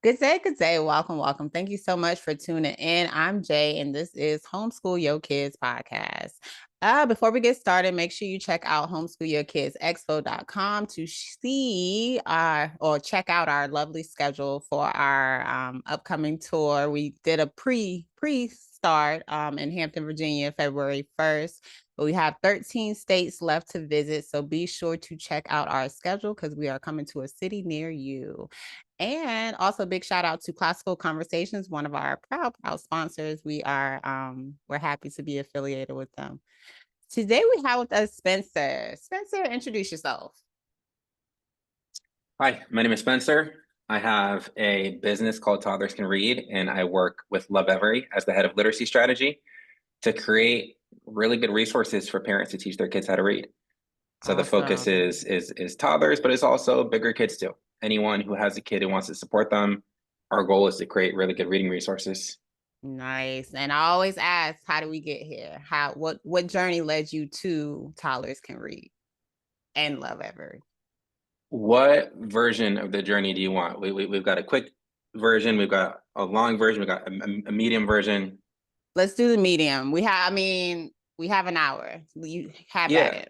Good day, good day. Welcome, welcome. Thank you so much for tuning in. I'm Jay, and this is Homeschool Yo Kids podcast. Before we get started, make sure you check out homeschoolyokidsexpo.com to see or check out our lovely schedule for our upcoming tour. We did a pre start in Hampton, Virginia, February 1st. But we have 13 states left to visit, so be sure to check out our schedule because we are coming to a city near you. And also big shout out to Classical Conversations, one of our proud sponsors. We're happy to be affiliated with them. Today we have with us Spencer. Spencer, introduce yourself. Hi, my name is Spencer. I have a business called Toddlers Can Read, and I work with Lovevery as the head of literacy strategy to create really good resources for parents to teach their kids how to read. So the focus Awesome. is toddlers, but it's also bigger kids too. Anyone who has a kid who wants to support them, our goal is to create really good reading resources. Nice. And I always ask, how do we get here? What journey led you to Toddlers Can Read and Lovevery? What version of the journey do you want? We've got a quick version, we've got a long version, we've got a medium version. Let's do the medium. We have an hour. You have at Yeah,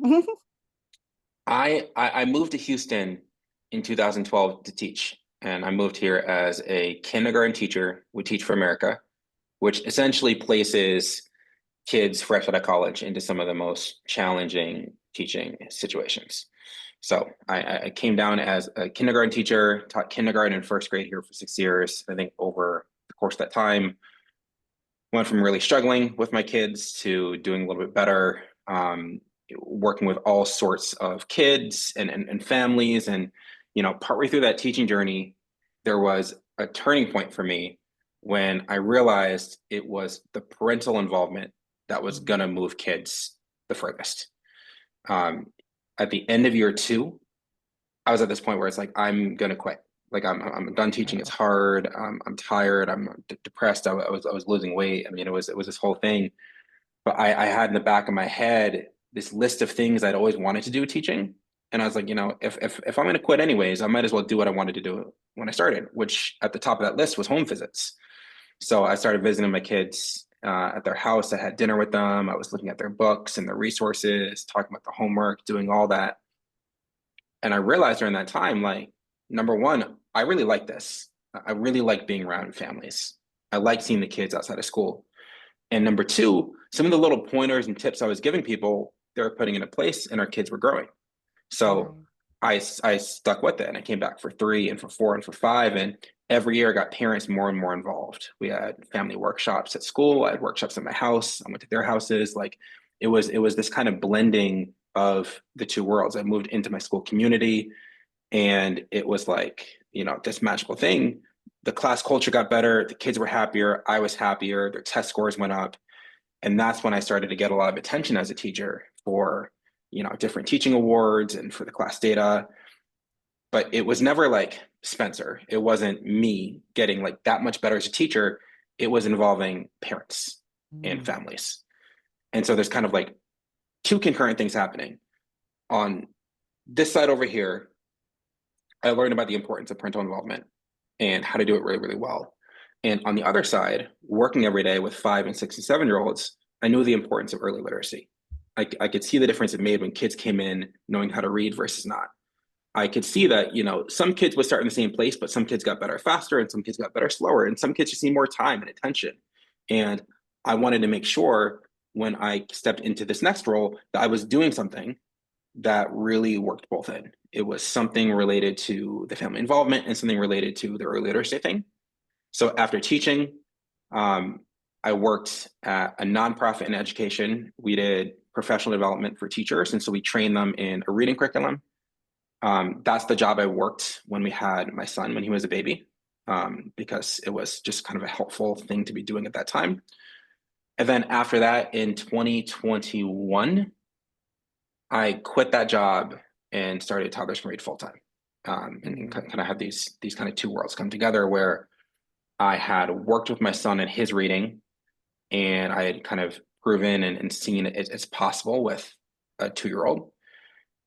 it. I moved to Houston in 2012 to teach, and I moved here as a kindergarten teacher. We Teach for America, which essentially places kids fresh out of college into some of the most challenging teaching situations. So I came down as a kindergarten teacher, taught kindergarten and first grade here for 6 years. I think over the course of that time, went from really struggling with my kids to doing a little bit better, working with all sorts of kids and families. And, partway through that teaching journey, there was a turning point for me when I realized it was the parental involvement that was going to move kids the furthest. Um, at the end of year two, I was at this point where it's like, I'm going to quit. Like I'm done teaching. It's hard. I'm tired. I'm depressed. I was losing weight. I mean, it was this whole thing. But I had in the back of my head this list of things I'd always wanted to do with teaching, and I was like, if I'm going to quit anyways, I might as well do what I wanted to do when I started, which at the top of that list was home visits. So I started visiting my kids at their house. I had dinner with them. I was looking at their books and their resources, talking about the homework, doing all that. And I realized during that time, like, number one, I really like this. I really like being around families. I like seeing the kids outside of school. And number two, some of the little pointers and tips I was giving people, they were putting into place and our kids were growing. So Right. I stuck with it and I came back for 3 and for 4 and for 5. And every year I got parents more and more involved. We had family workshops at school. I had workshops at my house. I went to their houses. Like it was this kind of blending of the two worlds. I moved into my school community and it was like, this magical thing. The class culture got better. The kids were happier. I was happier. Their test scores went up. And that's when I started to get a lot of attention as a teacher for, different teaching awards and for the class data. But it was never like Spencer. It wasn't me getting like that much better as a teacher. It was involving parents and Mm. families. And so there's kind of like two concurrent things happening. On this side over here, I learned about the importance of parental involvement and how to do it really, really well. And on the other side, working every day with 5 and 6 and 7 year olds, I knew the importance of early literacy. I could see the difference it made when kids came in knowing how to read versus not. I could see that, some kids would start in the same place, but some kids got better faster and some kids got better slower, and some kids just need more time and attention. And I wanted to make sure when I stepped into this next role that I was doing something that really worked both in. It was something related to the family involvement and something related to the early literacy thing. So after teaching, um, I worked at a nonprofit in education. We did professional development for teachers, and so we trained them in a reading curriculum. That's the job I worked when we had my son when he was a baby, because it was just kind of a helpful thing to be doing at that time. And then after that, in 2021, I quit that job and started Toddlers Can Read full time, and kind of had these kind of two worlds come together where I had worked with my son in his reading, and I had kind of proven and seen it's possible with a 2 year old,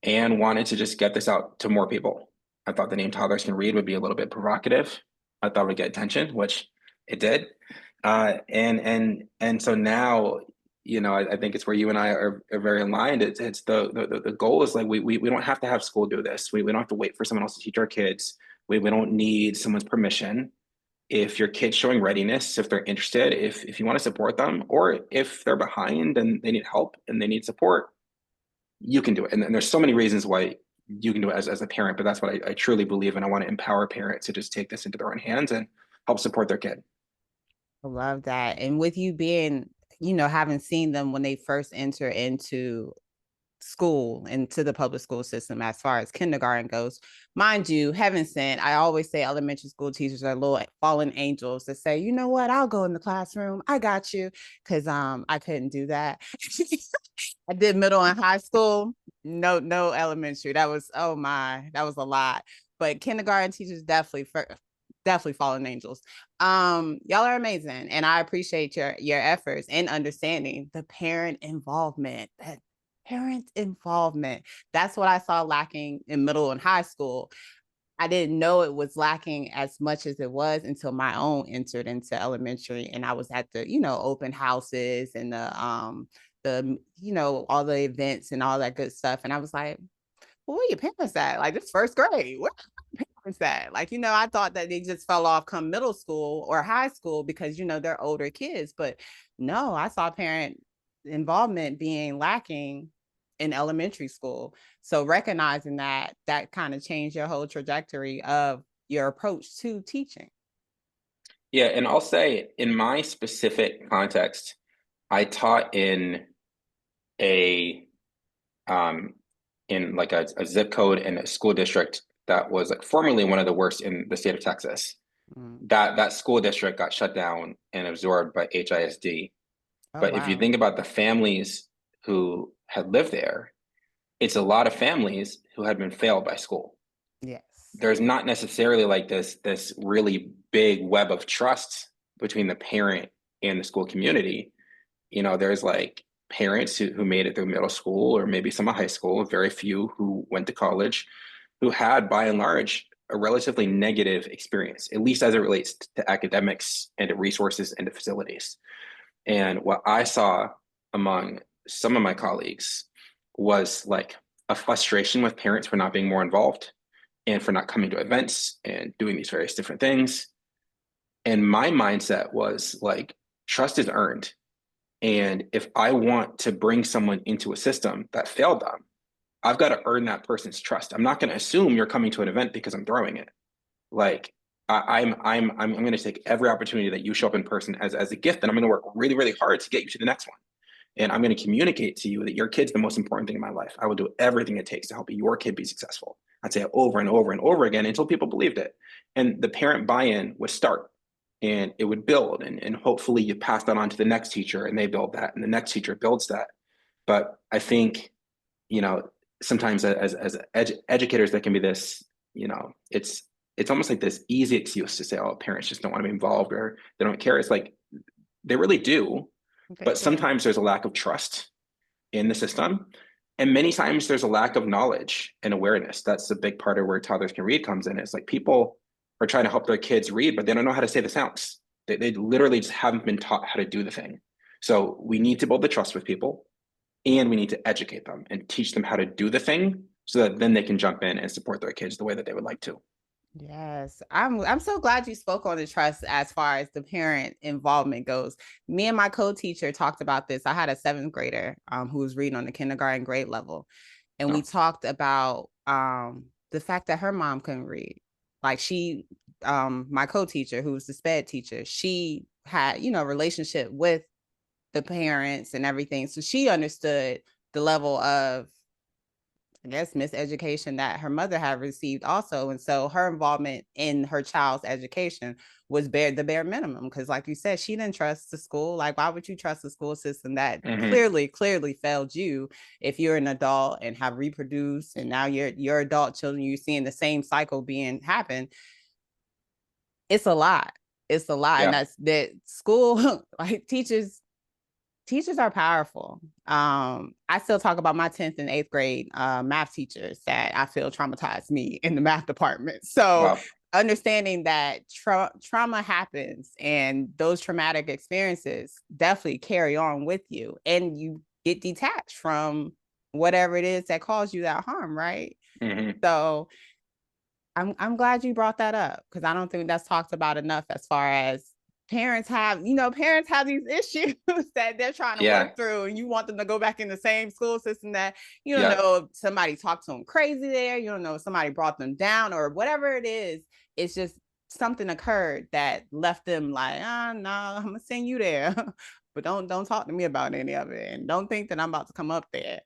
and wanted to just get this out to more people. I thought the name Toddlers Can Read would be a little bit provocative. I thought it would get attention, which it did. And so now, I think it's where you and I are very aligned. It's the goal is like we don't have to have school do this. We don't have to wait for someone else to teach our kids. We don't need someone's permission. If your kid's showing readiness, if they're interested, if you want to support them, or if they're behind and they need help and they need support, you can do it. And there's so many reasons why you can do it as a parent, but that's what I truly believe in. I want to empower parents to just take this into their own hands and help support their kid. I love that. And with you being, having seen them when they first enter into school, into the public school system, as far as kindergarten goes, mind you, heaven sent, I always say elementary school teachers are little fallen angels that say, you know what, I'll go in the classroom, I got you, because I couldn't do that. I did middle and high school, no elementary. That was, oh my, that was a lot. But kindergarten teachers definitely fallen angels. Y'all are amazing, and I appreciate your efforts and understanding the parent involvement. That's what I saw lacking in middle and high school. I didn't know it was lacking as much as it was until my own entered into elementary, and I was at the open houses and the all the events and all that good stuff, and I was like, well, where your parents at? Like, this first grade, where your parents at? Like, I thought that they just fell off come middle school or high school because they're older kids, but no, I saw parent involvement being lacking in elementary school. So recognizing that kind of changed your whole trajectory of your approach to teaching. Yeah, and I'll say in my specific context, I taught a um in like a zip code and a school district that was like formerly one of the worst in the state of Texas. That school district got shut down and absorbed by HISD. Oh, But if you wow. think about the families who had lived there, it's a lot of families who had been failed by school. Yes. There's not necessarily like this really big web of trust between the parent and the school community. There's like parents who made it through middle school or maybe some of high school, very few who went to college, who had by and large a relatively negative experience, at least as it relates to academics and to resources and to facilities. And what I saw among some of my colleagues was like a frustration with parents for not being more involved and for not coming to events and doing these various different things. And my mindset was like, trust is earned. And if I want to bring someone into a system that failed them, I've got to earn that person's trust. I'm not going to assume you're coming to an event because I'm throwing it. Like I'm going to take every opportunity that you show up in person as a gift, and I'm going to work really, really hard to get you to the next one. And I'm going to communicate to you that your kid's the most important thing in my life. I will do everything it takes to help your kid be successful. I'd say it over and over and over again until people believed it. And the parent buy-in would start and it would build. And hopefully you pass that on to the next teacher and they build that and the next teacher builds that. But I think, sometimes as educators, that can be this, it's almost like this easy excuse to say, oh, parents just don't want to be involved or they don't care. It's like they really do. They But do. sometimes there's a lack of trust in the system. And many times there's a lack of knowledge and awareness. That's a big part of where Toddlers Can Read comes in. It's like people are trying to help their kids read, but they don't know how to say the sounds. They literally just haven't been taught how to do the thing. So we need to build the trust with people and we need to educate them and teach them how to do the thing so that then they can jump in and support their kids the way that they would like to. Yes, I'm so glad you spoke on the trust as far as the parent involvement goes. Me and my co-teacher talked about this. I had a seventh grader who was reading on the kindergarten grade level, and we Oh, talked about the fact that her mom couldn't read. Like my co-teacher, who was the sped teacher, she had a relationship with the parents and everything, so she understood the level of, I guess, miseducation that her mother had received also. And so her involvement in her child's education was the bare minimum. Because like you said, she didn't trust the school. Like, why would you trust the school system that mm-hmm. clearly failed you if you're an adult and have reproduced and now your adult children, you're seeing the same cycle being happen? It's a lot. It's a lot. And Yeah. that school, like teachers are powerful. I still talk about my 10th and 8th grade math teachers that I feel traumatized me in the math department. So Wow. understanding that trauma happens and those traumatic experiences definitely carry on with you, and you get detached from whatever it is that caused you that harm, right? Mm-hmm. So I'm glad you brought that up, because I don't think that's talked about enough as far as parents have these issues that they're trying to Yeah. work through, and you want them to go back in the same school system that you don't Yeah. know if somebody talked to them crazy there, you don't know if somebody brought them down or whatever it is. It's just something occurred that left them like, no, I'm gonna send you there. But don't talk to me about any of it, and don't think that I'm about to come up there.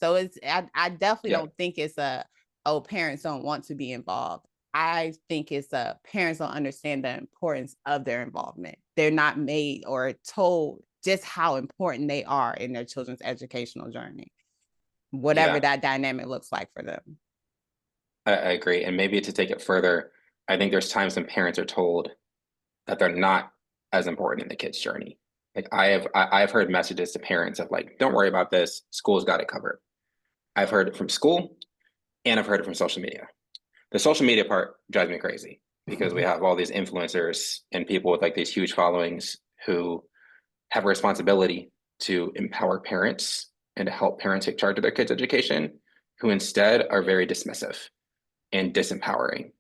So I definitely Yeah. don't think it's a, oh, parents don't want to be involved. I think it's parents don't understand the importance of their involvement. They're not made or told just how important they are in their children's educational journey, whatever Yeah. that dynamic looks like for them. I agree. And maybe to take it further, I think there's times when parents are told that they're not as important in the kid's journey. Like I've heard messages to parents of like, don't worry about this, school's got it covered. I've heard it from school and I've heard it from social media. The social media part drives me crazy because we have all these influencers and people with like these huge followings who have a responsibility to empower parents and to help parents take charge of their kids' education, who instead are very dismissive and disempowering.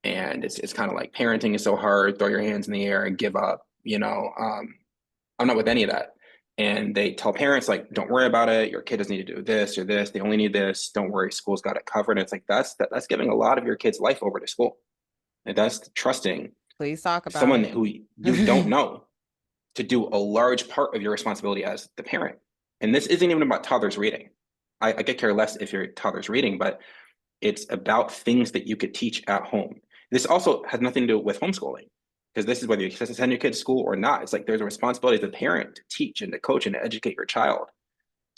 And it's kind of like parenting is so hard, throw your hands in the air and give up. I'm not with any of that. And they tell parents like, don't worry about it. Your kid doesn't need to do this or this. They only need this. Don't worry, school's got it covered. And it's like that's giving a lot of your kid's life over to school. And that's trusting Please talk about someone it. who you don't know to do a large part of your responsibility as the parent. And this isn't even about toddlers reading. I could care less if your toddler's reading, but it's about things that you could teach at home. This also has nothing to do with homeschooling, because this is whether you send your kid to school or not. It's like there's a responsibility as a parent to teach and to coach and to educate your child.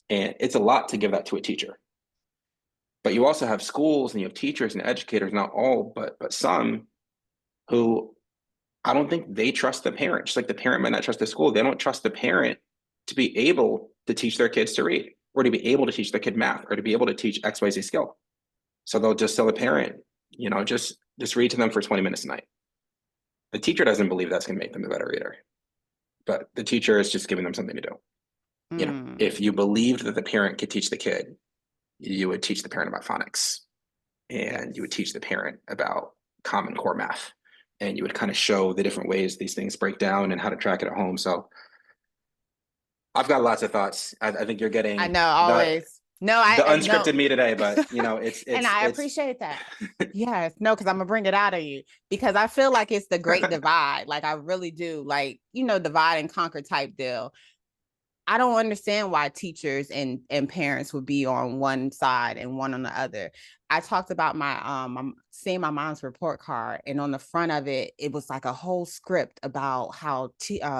And it's a lot to give that to a teacher. But you also have schools and you have teachers and educators, not all, but some who I don't think they trust the parent. Just like the parent might not trust the school, they don't trust the parent to be able to teach their kids to read or to be able to teach their kid math or to be able to teach XYZ skill. So they'll just tell the parent, just read to them for 20 minutes a night. The teacher doesn't believe that's going to make them a better reader, but the teacher is just giving them something to do. If you believed that the parent could teach the kid, you would teach the parent about phonics and you would teach the parent about Common Core math. And you would kind of show the different ways these things break down and how to track it at home. So I've got lots of thoughts. I think you're getting I know, always. No, the I unscripted know. me today, but And I it's appreciate that. Yes, no, because I'm gonna bring it out of you, because I feel like it's the great divide. Like I really do, like, divide and conquer type deal. I don't understand why teachers and parents would be on one side and one on the other. I talked about I'm seeing my mom's report card, and on the front of it, it was like a whole script about how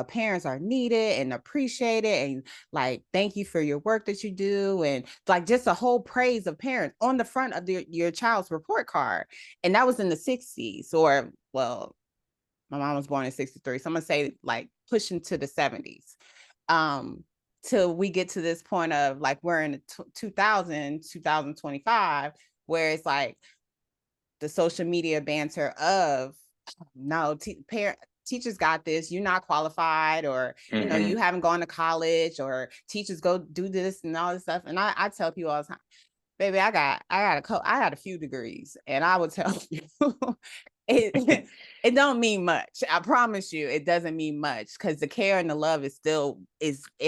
parents are needed and appreciated, and like thank you for your work that you do, and like just a whole praise of parents on the front of your child's report card. And that was in the 60s, or well, my mom was born in 63, so I'm gonna say like pushing to the 70s. Till we get to this point of like we're in 2025, where it's like the social media banter of no, teachers got this, you're not qualified, or you mm-hmm. haven't gone to college, or teachers go do this and all this stuff. And I tell people all the time, baby, I got a few degrees, and I would tell you it don't mean much. I promise you, it doesn't mean much, because the care and the love it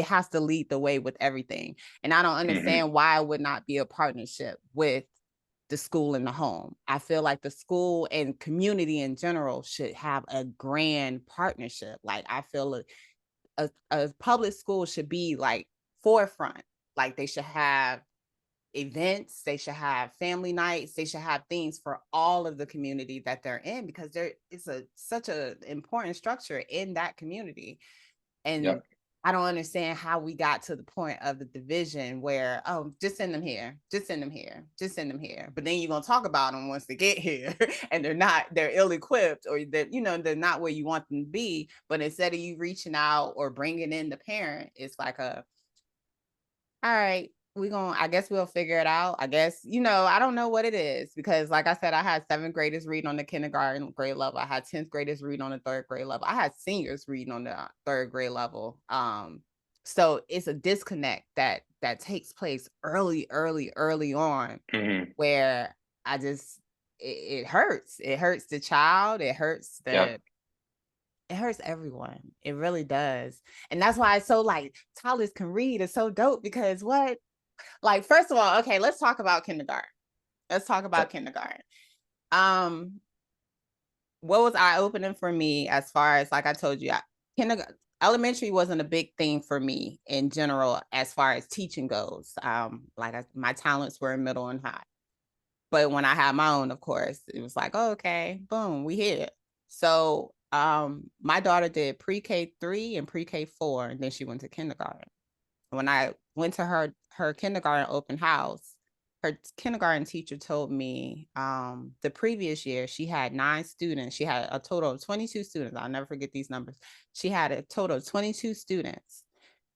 has to lead the way with everything. And I don't understand why it would not be a partnership with the school and the home. I feel like the school and community in general should have a grand partnership. Like I feel a public school should be like forefront. Like they should have events, they should have family nights, they should have things for all of the community that they're in, because there is such a important structure in that community. And Yep. I don't understand how we got to the point of the division where, oh, just send them here, just send them here, just send them here. But then you're going to talk about them once they get here and they're ill equipped, or that, they're not where you want them to be. But instead of you reaching out or bringing in the parent, it's like all right, I guess we'll figure it out. I guess, I don't know what it is because like I said, I had seventh graders reading on the kindergarten grade level. I had 10th graders reading on the third grade level. I had seniors reading on the third grade level. So it's a disconnect that takes place early on Mm-hmm. where I just, it hurts. It hurts the child. Yep. It hurts everyone. It really does. And that's why it's so like toddlers can read. It's so dope because what? Like, first of all, okay, let's talk about kindergarten. Let's talk about Yep. kindergarten. Um, what was eye-opening for me as far as like I told you, kindergarten elementary wasn't a big thing for me in general as far as teaching goes. My talents were in middle and high. But when I had my own, of course, it was like, oh, okay, boom, we hit it. So my daughter did pre-K 3 and pre-K 4, and then she went to kindergarten. When I went to her kindergarten open house, her kindergarten teacher told me the previous year she had 9 students. She had a total of 22 students. I'll never forget these numbers. She had a total of 22 students,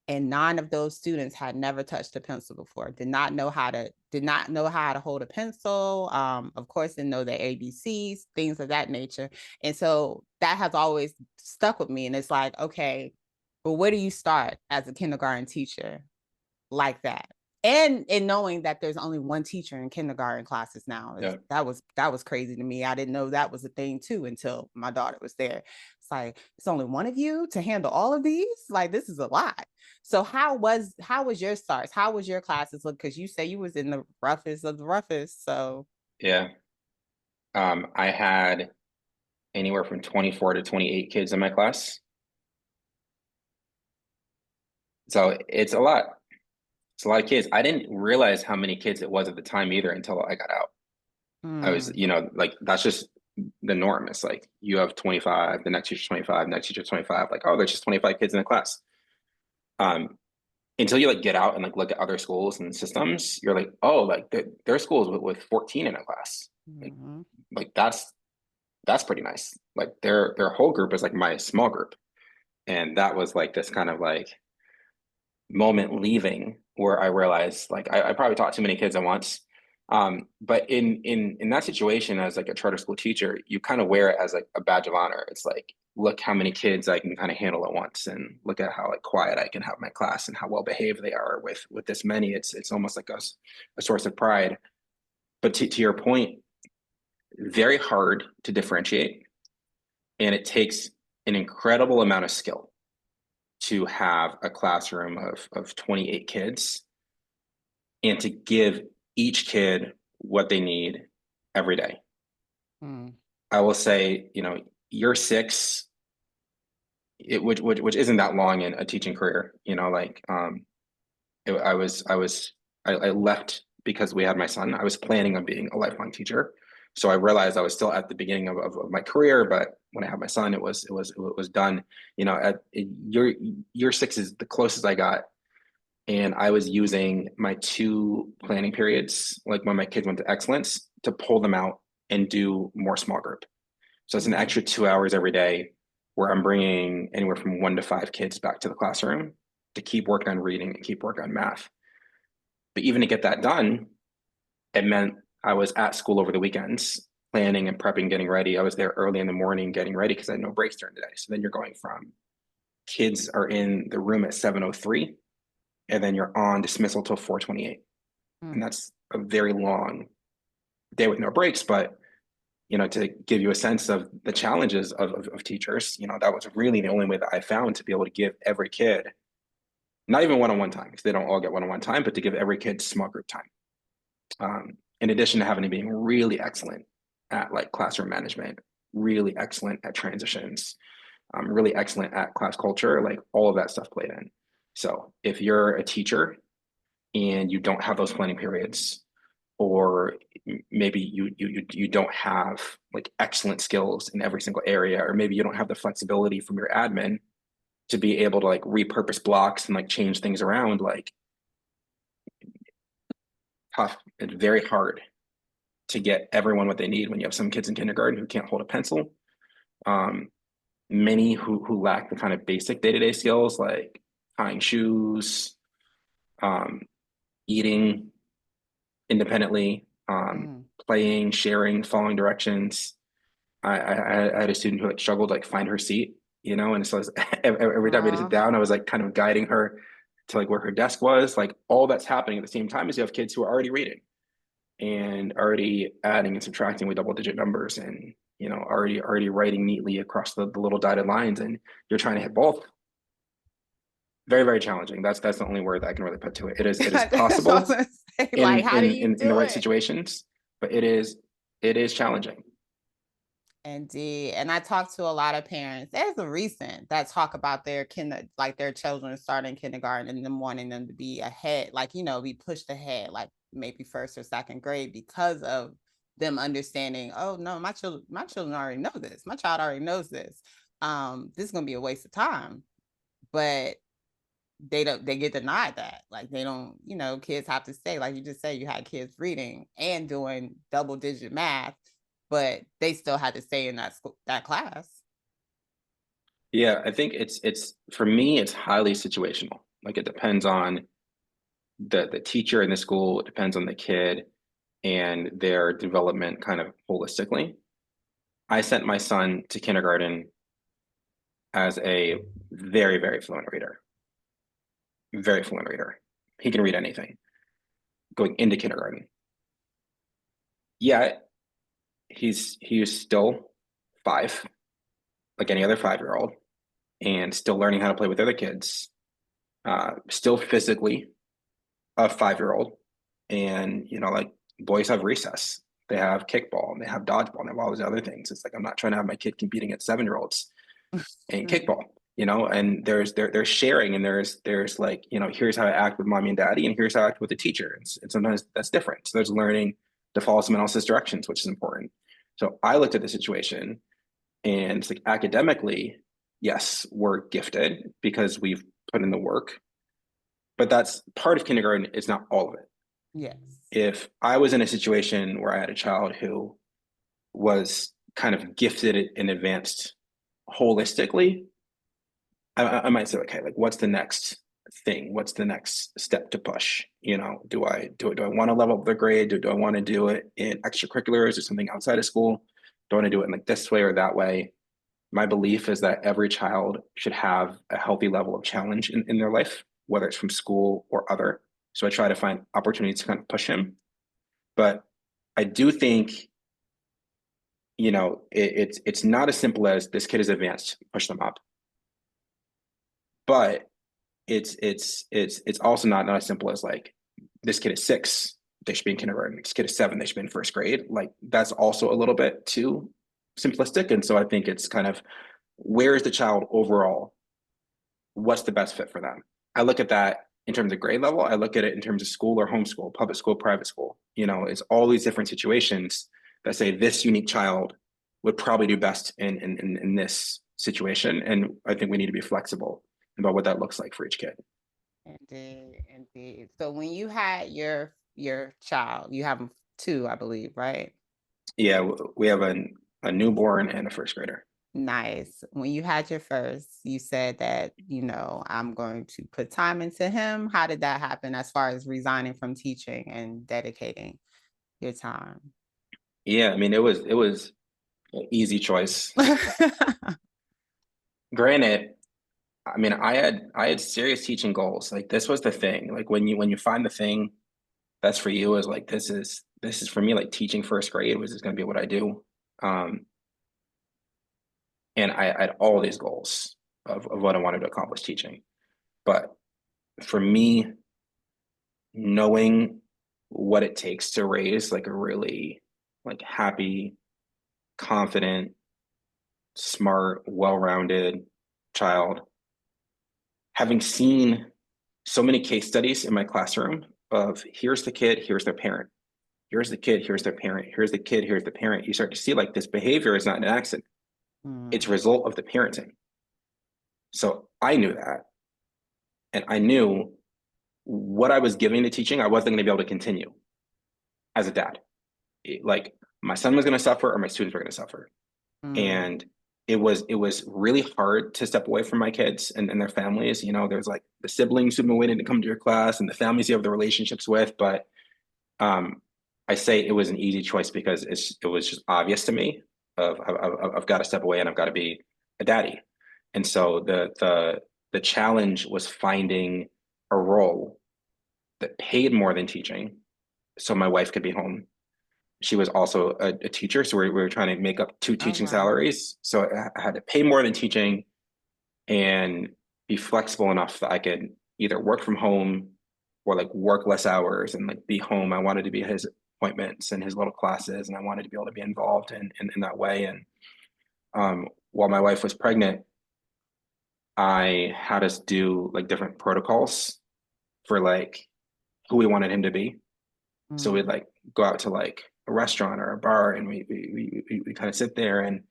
and 9 of those students had never touched a pencil before. Did not know how to hold a pencil. Of course, didn't know the ABCs, things of that nature. And so that has always stuck with me. And it's like, okay, well, where do you start as a kindergarten teacher like that? And knowing that there's only one teacher in kindergarten classes now, Yep. that was crazy to me. I didn't know that was a thing too until my daughter was there. It's like it's only one of you to handle all of these. Like this is a lot. So how was your starts? How was your classes look? Because you say you was in the roughest of the roughest. So Yeah. I had anywhere from 24 to 28 kids in my class. So it's a lot. It's a lot of kids. I didn't realize how many kids it was at the time either until I got out. I was, mm, like that's just the norm. It's like you have 25, the next teacher's 25, next teacher's 25, like, oh, there's just 25 kids in the class. Um, until you like get out and like look at other schools and systems, you're like, oh, like there are schools with 14 in a class. Like, mm-hmm. like that's pretty nice. Like their whole group is like my small group. And that was like this kind of like moment leaving where I realized like I probably taught too many kids at once. But in that situation as like a charter school teacher, you kind of wear it as like a badge of honor. It's like, look how many kids I can kind of handle at once, and look at how like quiet I can have my class and how well behaved they are with this many. It's almost like a source of pride. But to your point, very hard to differentiate, and it takes an incredible amount of skill to have a classroom of 28 kids and to give each kid what they need every day. Mm, I will say, year 6, which isn't that long in a teaching career, like I left because we had my son. I was planning on being a lifelong teacher. So I realized I was still at the beginning of my career, but when I had my son, it was done. At year 6 is the closest I got, and I was using my 2 planning periods, like when my kids went to excellence, to pull them out and do more small group. So it's an mm, extra 2 hours every day where I'm bringing anywhere from 1 to 5 kids back to the classroom to keep working on reading and keep working on math. But even to get that done, it meant I was at school over the weekends, planning and prepping, getting ready. I was there early in the morning getting ready because I had no breaks during the day. So then you're going from kids are in the room at 7:03, and then you're on dismissal till 4:28. And mm. that's a very long day with no breaks. But to give you a sense of the challenges of teachers, that was really the only way that I found to be able to give every kid, not even one-on-one time, because they don't all get one-on-one time, but to give every kid small group time. In addition to having to being really excellent at like classroom management, really excellent at transitions, really excellent at class culture, like all of that stuff played in. So if you're a teacher and you don't have those planning periods, or maybe you don't have like excellent skills in every single area, or maybe you don't have the flexibility from your admin to be able to like repurpose blocks and like change things around, like tough. It's very hard to get everyone what they need when you have some kids in kindergarten who can't hold a pencil. Um, Many who lack the kind of basic day-to-day skills like tying shoes, um, eating independently, Mm. playing, sharing, following directions. I had a student who like struggled to like find her seat, and so every time I had to sit Aw. down, I was like kind of guiding her to like where her desk was. Like all that's happening at the same time is you have kids who are already reading and already adding and subtracting with double-digit numbers, and already writing neatly across the little dotted lines, and you're trying to hit both. Very, very challenging. That's the only word that I can really put to it. It is That's what I was possible gonna say. Like, in how do in you in, in the do right it? situations, but it is challenging. Indeed. And I talk to a lot of parents. There's a recent that talk about like their children starting kindergarten and them wanting them to be ahead, like, be pushed ahead, like maybe first or second grade because of them understanding, oh no, my children already know this. My child already knows this. This is gonna be a waste of time. But they get denied that. Like they don't, kids have to stay. Like you just say, you had kids reading and doing double digit math, but they still had to stay in that class. Yeah, I think it's for me, it's highly situational. Like it depends on the teacher in the school, it depends on the kid and their development kind of holistically. I sent my son to kindergarten as a very, very fluent reader. Very fluent reader. He can read anything going into kindergarten. Yeah, he was still 5, like any other 5-year-old, and still learning how to play with other kids. Still physically a 5-year-old, and like boys have recess, they have kickball, and they have dodgeball, and they have all these other things. It's like I'm not trying to have my kid competing at 7-year-olds in kickball, and there's sharing, and there's like here's how I act with mommy and daddy, and here's how I act with the teacher, and sometimes that's different. So there's learning to follow someone else's directions, which is important. So I looked at the situation, and it's like academically, yes, we're gifted because we've put in the work, but that's part of kindergarten. It's not all of it. Yes. If I was in a situation where I had a child who was kind of gifted and advanced holistically, I might say, okay, like what's the next thing? What's the next step to push? Do I want to level up their grade? Do I want to do it in extracurriculars or something outside of school? Do I want to do it in like this way or that way? My belief is that every child should have a healthy level of challenge in their life, whether it's from school or other. So I try to find opportunities to kind of push him. But I do think, it's not as simple as this kid is advanced, push them up. But it's also not as simple as like this kid is 6, they should be in kindergarten. This kid is 7, they should be in first grade. Like that's also a little bit too simplistic. And so I think it's kind of where is the child overall? What's the best fit for them? I look at that in terms of grade level. I look at it in terms of school or homeschool, public school, private school. It's all these different situations that say this unique child would probably do best in this situation. And I think we need to be flexible about what that looks like for each kid. Indeed, indeed. So when you had your child, you have 2, I believe, right? Yeah, we have a newborn and a first grader. Nice. When you had your first, you said that, I'm going to put time into him. How did that happen as far as resigning from teaching and dedicating your time? Yeah, I mean it was an easy choice. Granted, I mean I had serious teaching goals. Like this was the thing. Like when you find the thing that's for you, is like this is for me, like teaching first grade was just going to be what I do. Um, and I had all these goals of what I wanted to accomplish teaching. But for me, knowing what it takes to raise like a really like happy, confident, smart, well-rounded child, having seen so many case studies in my classroom of here's the kid, here's their parent, here's the kid, here's their parent, here's the kid, here's the parent, you start to see like this behavior is not an accident. It's a Mm, result of the parenting. So I knew that. And I knew what I was giving to teaching, I wasn't going to be able to continue as a dad. Like my son was going to suffer or my students were going to suffer. mm, And it was really hard to step away from my kids and their families. There's like the siblings who've been waiting to come to your class and the families you have the relationships with. But um, I say it was an easy choice because it was just obvious to me I've got to step away and I've got to be a daddy. And so the challenge was finding a role that paid more than teaching, so my wife could be home. She was also a teacher, so we were trying to make up two Oh, teaching wow. salaries. So I had to pay more than teaching and be flexible enough that I could either work from home or like work less hours and like be home. I wanted to be at his appointments and his little classes, and I wanted to be able to be involved in that way. And while my wife was pregnant, I had us do like different protocols for like who we wanted him to be. So we'd Mm. like go out to like a restaurant or a bar, and we kind of sit there and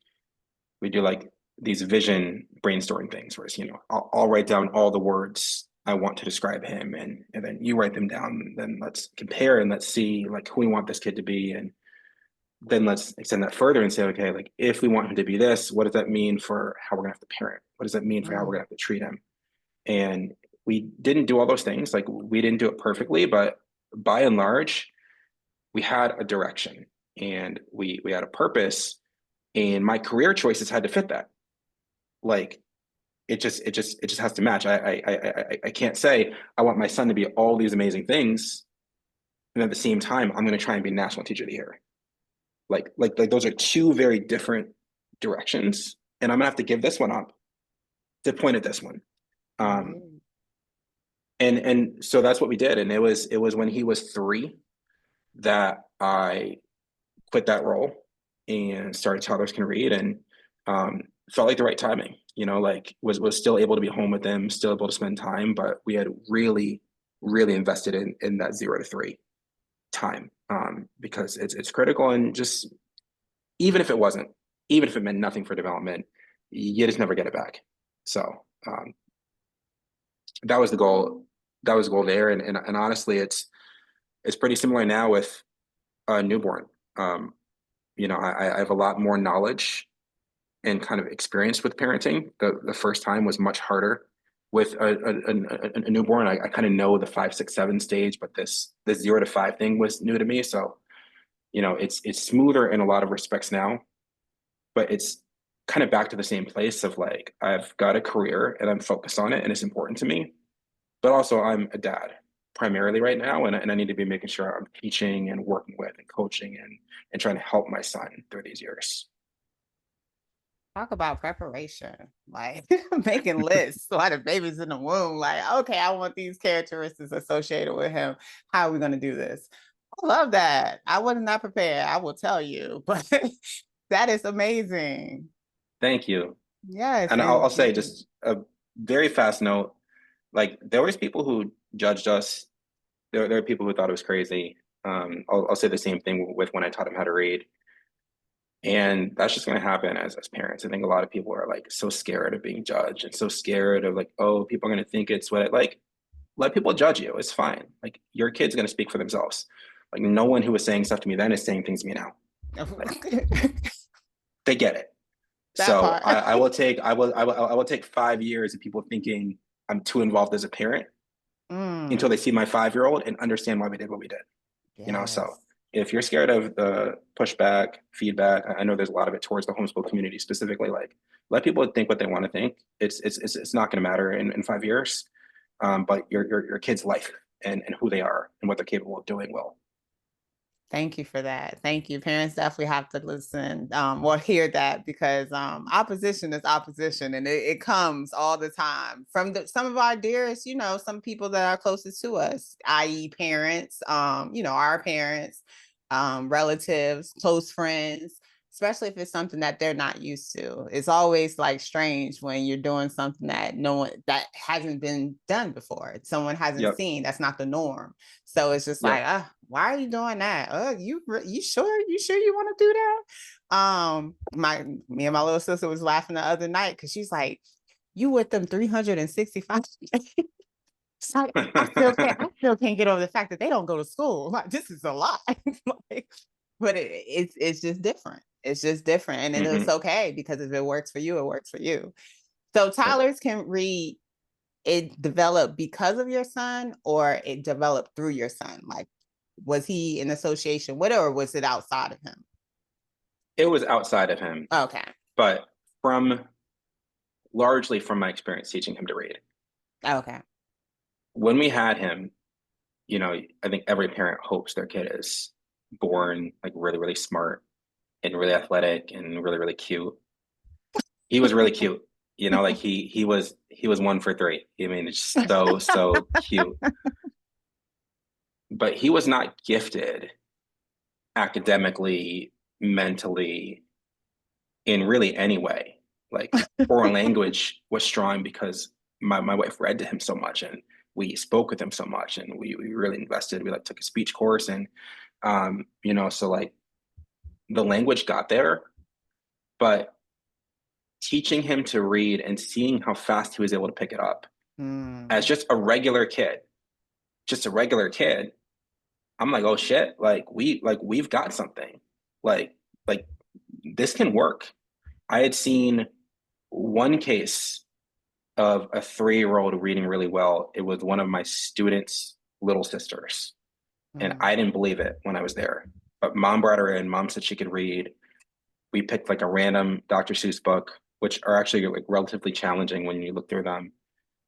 we do like these vision brainstorming things where it's, I'll write down all the words I want to describe him, and then you write them down, and then let's compare and let's see like who we want this kid to be. And then let's extend that further and say, okay, like if we want him to be this, what does that mean for how we're gonna have to parent? What does that mean for how we're Mm. gonna have to treat him? And we didn't do all those things. Like we didn't do it perfectly, but by and large, we had a direction and we had a purpose, and my career choices had to fit that. Like it just has to match. I can't say I want my son to be all these amazing things, and at the same time I'm going to try and be national teacher of the year. Like those are two very different directions, and I'm gonna have to give this one up to point at this one. Um, Right. and so that's what we did, and it was when he was 3 that I quit that role and started Toddlers Can Read, and um, felt like the right timing. Like was still able to be home with them, still able to spend time, but we had really, really invested in that 0 to 3 time, because it's critical. And just even if it wasn't, even if it meant nothing for development, you just never get it back. So that was the goal. That was the goal there, and honestly, it's pretty similar now with a newborn. Um, I have a lot more knowledge and kind of experience with parenting. The first time was much harder with a newborn. I kind of know the 5, 6, 7 stage, but this 0 to 5 thing was new to me. So it's smoother in a lot of respects now, but it's kind of back to the same place of like I've got a career and I'm focused on it and it's important to me, but also I'm a dad primarily right now, and I need to be making sure I'm teaching and working with and coaching and trying to help my son through these years. Talk about preparation, like making lists while the baby's in the womb. Like, okay, I want these characteristics associated with him. How are we going to do this? I love that. I was not prepared, I will tell you, but that is amazing. Thank you. Yes. And I'll And say just a very fast note, like there was people who judged us. There are people who thought it was crazy. I'll say the same thing with when I taught him how to read. And that's just going to happen as parents. I think a lot of people are like so scared of being judged and so scared of like, oh, people are going to think it's what like let people judge you. It's fine. Like your kid's going to speak for themselves. Like no one who was saying stuff to me then is saying things to me now. Like they get it. that So part. I will take 5 years of people thinking I'm too involved as a parent until they Mm, see my 5-year-old and understand why we did what we did. So yes. if you're scared of the pushback, feedback, I know there's a lot of it towards the homeschool community specifically. Like, let people think what they want to think. It's not going to matter in 5 years, but your kid's life and who they are and what they're capable of doing will. Thank you for that. Thank you. Parents definitely have to listen or hear that because opposition is opposition and it comes all the time from some of our dearest, some people that are closest to us, i.e., parents, our parents, relatives, close friends, especially if it's something that they're not used to. It's always like strange when you're doing something that no one that hasn't been done before. Someone hasn't Yep. seen. That's not the norm. So it's just like, Yep. why are you doing that? You sure? You sure you want to do that? Me and my little sister was laughing the other night because she's like, you with them 365 days. It's like, I still can't get over the fact that they don't go to school. Like, this is a lot. Like, but it's just different. It's just different. And it's okay, because if it works for you, it works for you. So toddlers can read, it developed because of your son, or it developed through your son? Like, was he in association with it, or was it outside of him? It was outside of him, Okay. but largely from my experience teaching him to read. Okay. When we had him, I think every parent hopes their kid is born like really, really smart and really athletic and really, really cute. He was really cute. Like he was 1 for 3. I mean, it's so cute. But he was not gifted academically, mentally, in really any way. Like foreign language was strong because my wife read to him so much, and we spoke with him so much, and we really invested. We like took a speech course, and so like the language got there, but teaching him to read and seeing how fast he was able to pick it up as just a regular kid, I'm like, oh shit, we've got something. Like this can work. I had seen one case of a 3-year-old reading really well. It was one of my students' little sisters. And I didn't believe it when I was there. But mom brought her in. Mom said she could read. We picked like a random Dr. Seuss book, which are actually like relatively challenging when you look through them.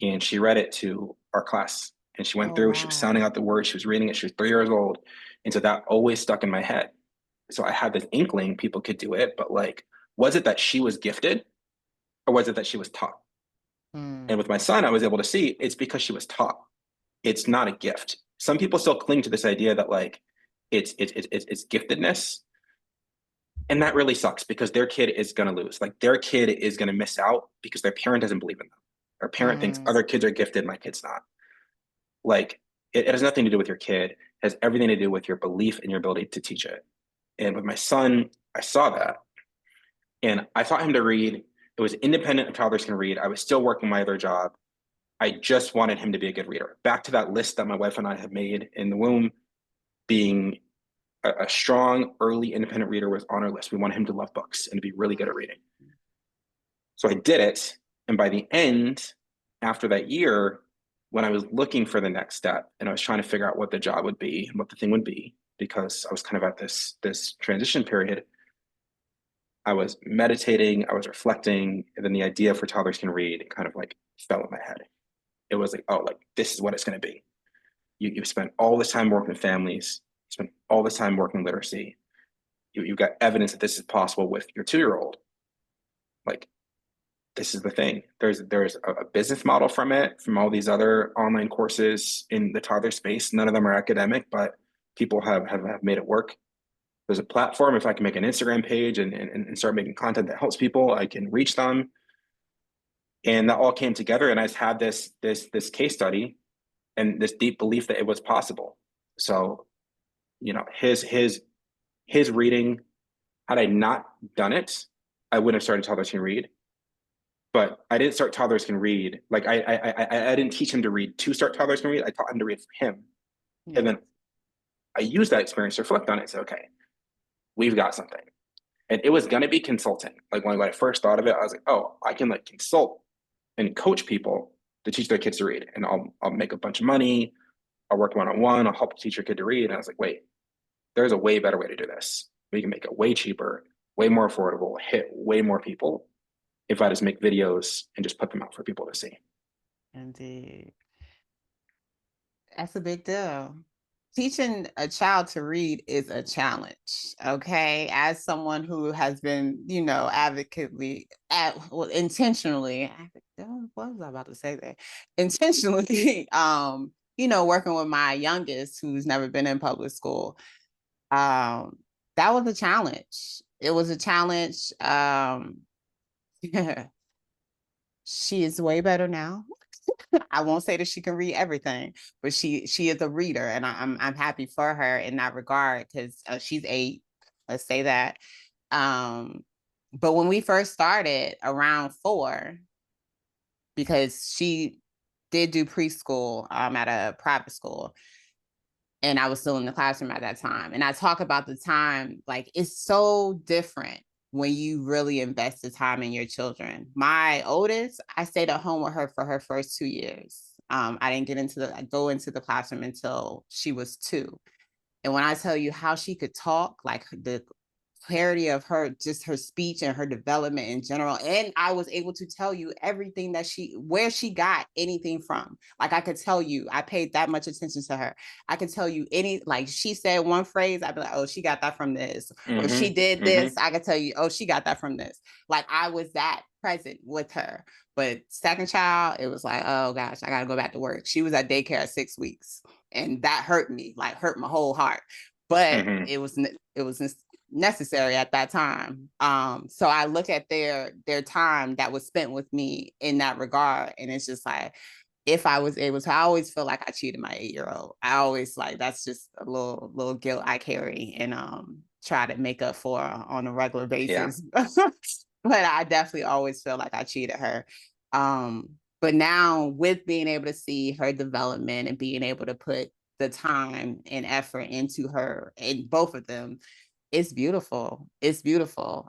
And she read it to our class. And she went through, she was sounding out the words, she was reading it, she was 3 years old. And so that always stuck in my head. So I had this inkling people could do it, but like, was it that she was gifted, or was it that she was taught? And with my son, I was able to see it's because she was taught. It's not a gift. Some people still cling to this idea that like it's giftedness. And that really sucks, because their kid is going to lose. Like their kid is going to miss out because their parent doesn't believe in them. Their parent thinks other kids are gifted, my kid's not. Like it has nothing to do with your kid. It has everything to do with your belief and your ability to teach it. And with my son, I saw that. And I taught him to read. It was independent of Toddlers Can Read. I was still working my other job. I just wanted him to be a good reader. Back to that list that my wife and I had made in the womb, being a strong, early independent reader was on our list. We wanted him to love books and to be really good at reading. So I did it. And by the end, after that year, when I was looking for the next step and I was trying to figure out what the job would be and what the thing would be, because I was kind of at this transition period, I was meditating, I was reflecting, and then the idea for Toddlers Can Read kind of like fell in my head. It was like, oh, like this is what it's going to be. You spent all this time working with families, you spent all this time working literacy. You've got evidence that this is possible with your 2-year-old. Like, this is the thing. There's a business model from it, from all these other online courses in the toddler space. None of them are academic, but people have made it work. There's a platform. If I can make an Instagram page and start making content that helps people, I can reach them. And that all came together, and I just had this case study and this deep belief that it was possible. So, his reading, had I not done it, I wouldn't have started Toddlers Can Read. But I didn't start Toddlers Can Read. Like I didn't teach him to read to start Toddlers Can Read. I taught him to read for him. Yeah. And then I used that experience to reflect on it and say, okay, we've got something. And it was going to be consulting. Like when I first thought of it, I was like, oh, I can like consult and coach people to teach their kids to read. And I'll make a bunch of money. I'll work one-on-one. I'll help teach your kid to read. And I was like, wait, there's a way better way to do this. We can make it way cheaper, way more affordable, hit way more people if I just make videos and just put them out for people to see. Indeed. That's a big deal. Teaching a child to read is a challenge. Okay. As someone who has been, intentionally, what was I about to say there? Intentionally, working with my youngest who's never been in public school. That was a challenge. It was a challenge. Yeah. She is way better now. I won't say that she can read everything, but she is a reader, and I'm happy for her in that regard, because she's 8. Let's say that. But when we first started around 4, because she did do preschool at a private school, And I was still in the classroom at that time. And I talk about the time, like it's so different when you really invest the time in your children. My oldest, I stayed at home with her for her first 2 years. I didn't go into the classroom until she was 2. And when I tell you how she could talk, like the clarity of her, just her speech and her development in general. And I was able to tell you everything where she got anything from. Like I could tell you, I paid that much attention to her. I could tell you like she said one phrase, I'd be like, oh, she got that from this. Or she did this, I could tell you, oh, she got that from this. Like I was that present with her. But second child, it was like, oh gosh, I got to go back to work. She was at daycare at 6 weeks. And that hurt me, like hurt my whole heart. But it was necessary at that time. So I look at their time that was spent with me in that regard, and it's just like, if I was able to, I always feel like I cheated my 8-year-old. I always like, that's just a little guilt I carry and try to make up for on a regular basis. Yeah. But I definitely always feel like I cheated her. But now with being able to see her development and being able to put the time and effort into her and both of them, it's beautiful. It's beautiful.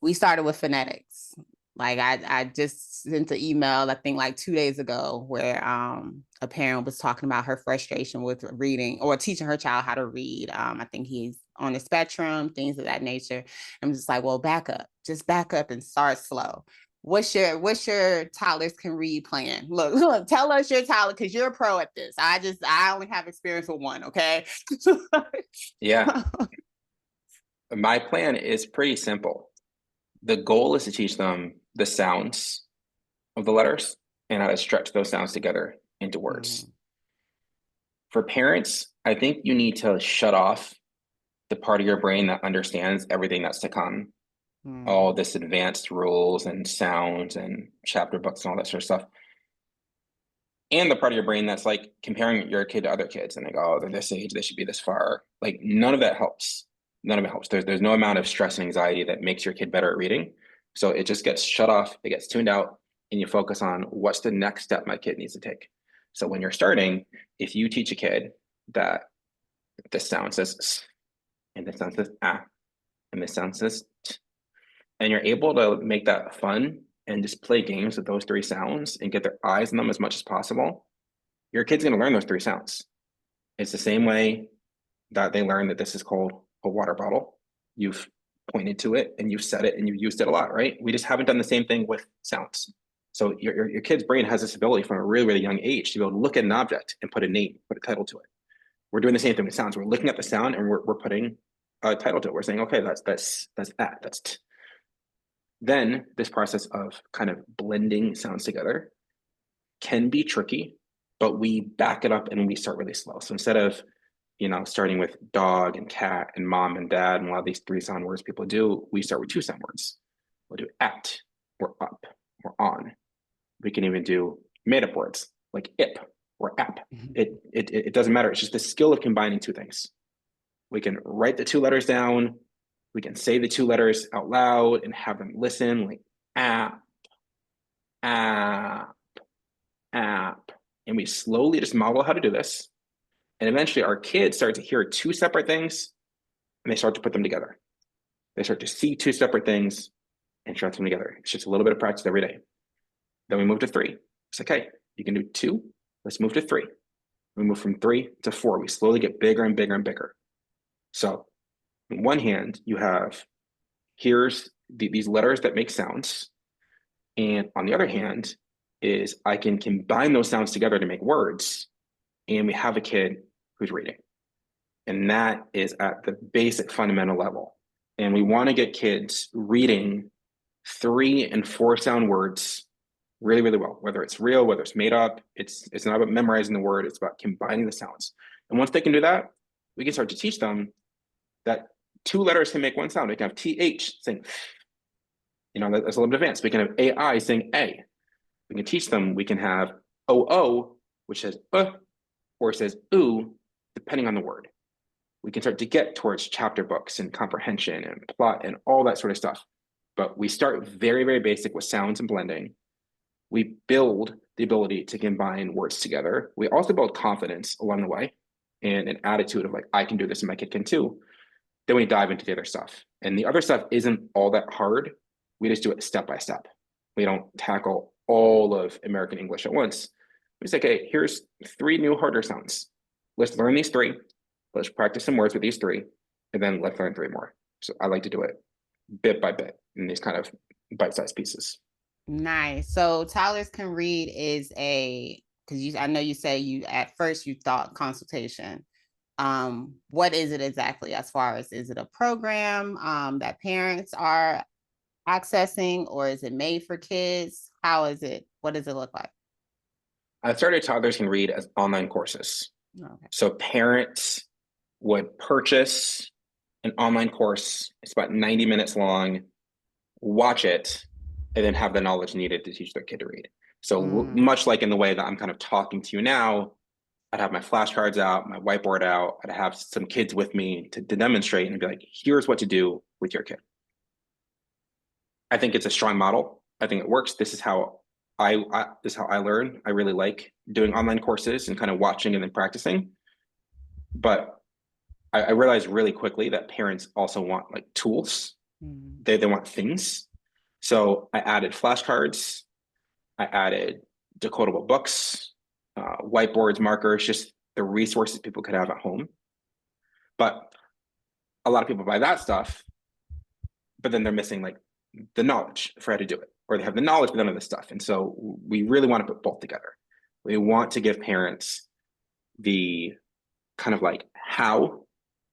We started with phonetics. Like I just sent an email, I think like 2 days ago, where a parent was talking about her frustration with reading or teaching her child how to read. I think he's on the spectrum, things of that nature. I'm just like, well, just back up and start slow. What's your toddlers can read plan? Look, tell us your toddler, because you're a pro at this. I only have experience with one, okay? Yeah. My plan is pretty simple. The goal is to teach them the sounds of the letters and how to stretch those sounds together into words. For parents, I think you need to shut off the part of your brain that understands everything that's to come, all this advanced rules and sounds and chapter books and all that sort of stuff. And the part of your brain that's like comparing your kid to other kids and like, oh, they're this age, they should be this far. Like none of that helps. None of it helps. There's no amount of stress and anxiety that makes your kid better at reading. So it just gets shut off, it gets tuned out, and you focus on what's the next step my kid needs to take. So when you're starting, if you teach a kid that this sound says s, and this sound says ah, and this sound says t, and you're able to make that fun and just play games with those 3 sounds and get their eyes on them as much as possible, your kid's going to learn those 3 sounds. It's the same way that they learn that this is called a water bottle. You've pointed to it and you've said it and you've used it a lot, right? We just haven't done the same thing with sounds. So your kid's brain has this ability from a really, really young age to be able to look at an object and put a name, put a title to it. We're doing the same thing with sounds. We're looking at the sound and we're putting a title to it. We're saying, okay, that's that, that's t. Then this process of kind of blending sounds together can be tricky, but we back it up and we start really slow. So instead of, starting with dog and cat and mom and dad and a lot of these 3 sound words people do, we start with 2 sound words. We'll do at or up or on. We can even do made up words like ip or app. It doesn't matter. It's just the skill of combining 2 things. We can write the 2 letters down. We can say the 2 letters out loud and have them listen, like app, app, app. And we slowly just model how to do this. And eventually our kids start to hear 2 separate things and they start to put them together. They start to see 2 separate things and start them together. It's just a little bit of practice every day. Then we move to 3. It's okay, you can do 2. Let's move to 3. We move from 3 to 4. We slowly get bigger and bigger and bigger. So on one hand, you have, here's these letters that make sounds. And on the other hand is I can combine those sounds together to make words. And we have a kid who's reading. And that is at the basic fundamental level. And we want to get kids reading 3 and 4 sound words really, really well, whether it's real, whether it's made up. It's not about memorizing the word, it's about combining the sounds. And once they can do that, we can start to teach them that 2 letters can make 1 sound. We can have TH saying, that's a little bit advanced. We can have AI saying A. We can teach them, we can have OO, which says or says ooh, depending on the word. We can start to get towards chapter books and comprehension and plot and all that sort of stuff. But we start very, very basic with sounds and blending. We build the ability to combine words together. We also build confidence along the way and an attitude of like, I can do this and my kid can too. Then we dive into the other stuff. And the other stuff isn't all that hard. We just do it step by step. We don't tackle all of American English at once. We say, okay, here's 3 new harder sounds. Let's learn these 3. Let's practice some words with these 3. And then let's learn 3 more. So I like to do it bit by bit in these kind of bite-sized pieces. Nice. So Toddlers Can Read is because I know you say you at first you thought consultation. What is it exactly, as far as, is it a program that parents are accessing, or is it made for kids? How is it? What does it look like? I started Toddlers Can Read as online courses. Okay. So parents would purchase an online course. It's about 90 minutes long, watch it, and then have the knowledge needed to teach their kid to read. So much like in the way that I'm kind of talking to you now, I'd have my flashcards out, my whiteboard out, I'd have some kids with me to demonstrate and be like, here's what to do with your kid. I think it's a strong model. I think it works. This is how I learn. I really like doing online courses and kind of watching and then practicing. But I realized really quickly that parents also want like tools. They want things. So I added flashcards. I added decodable books, whiteboards, markers, just the resources people could have at home. But a lot of people buy that stuff, but then they're missing like the knowledge for how to do it, or they have the knowledge but none of the stuff. And so we really want to put both together. We want to give parents the kind of like how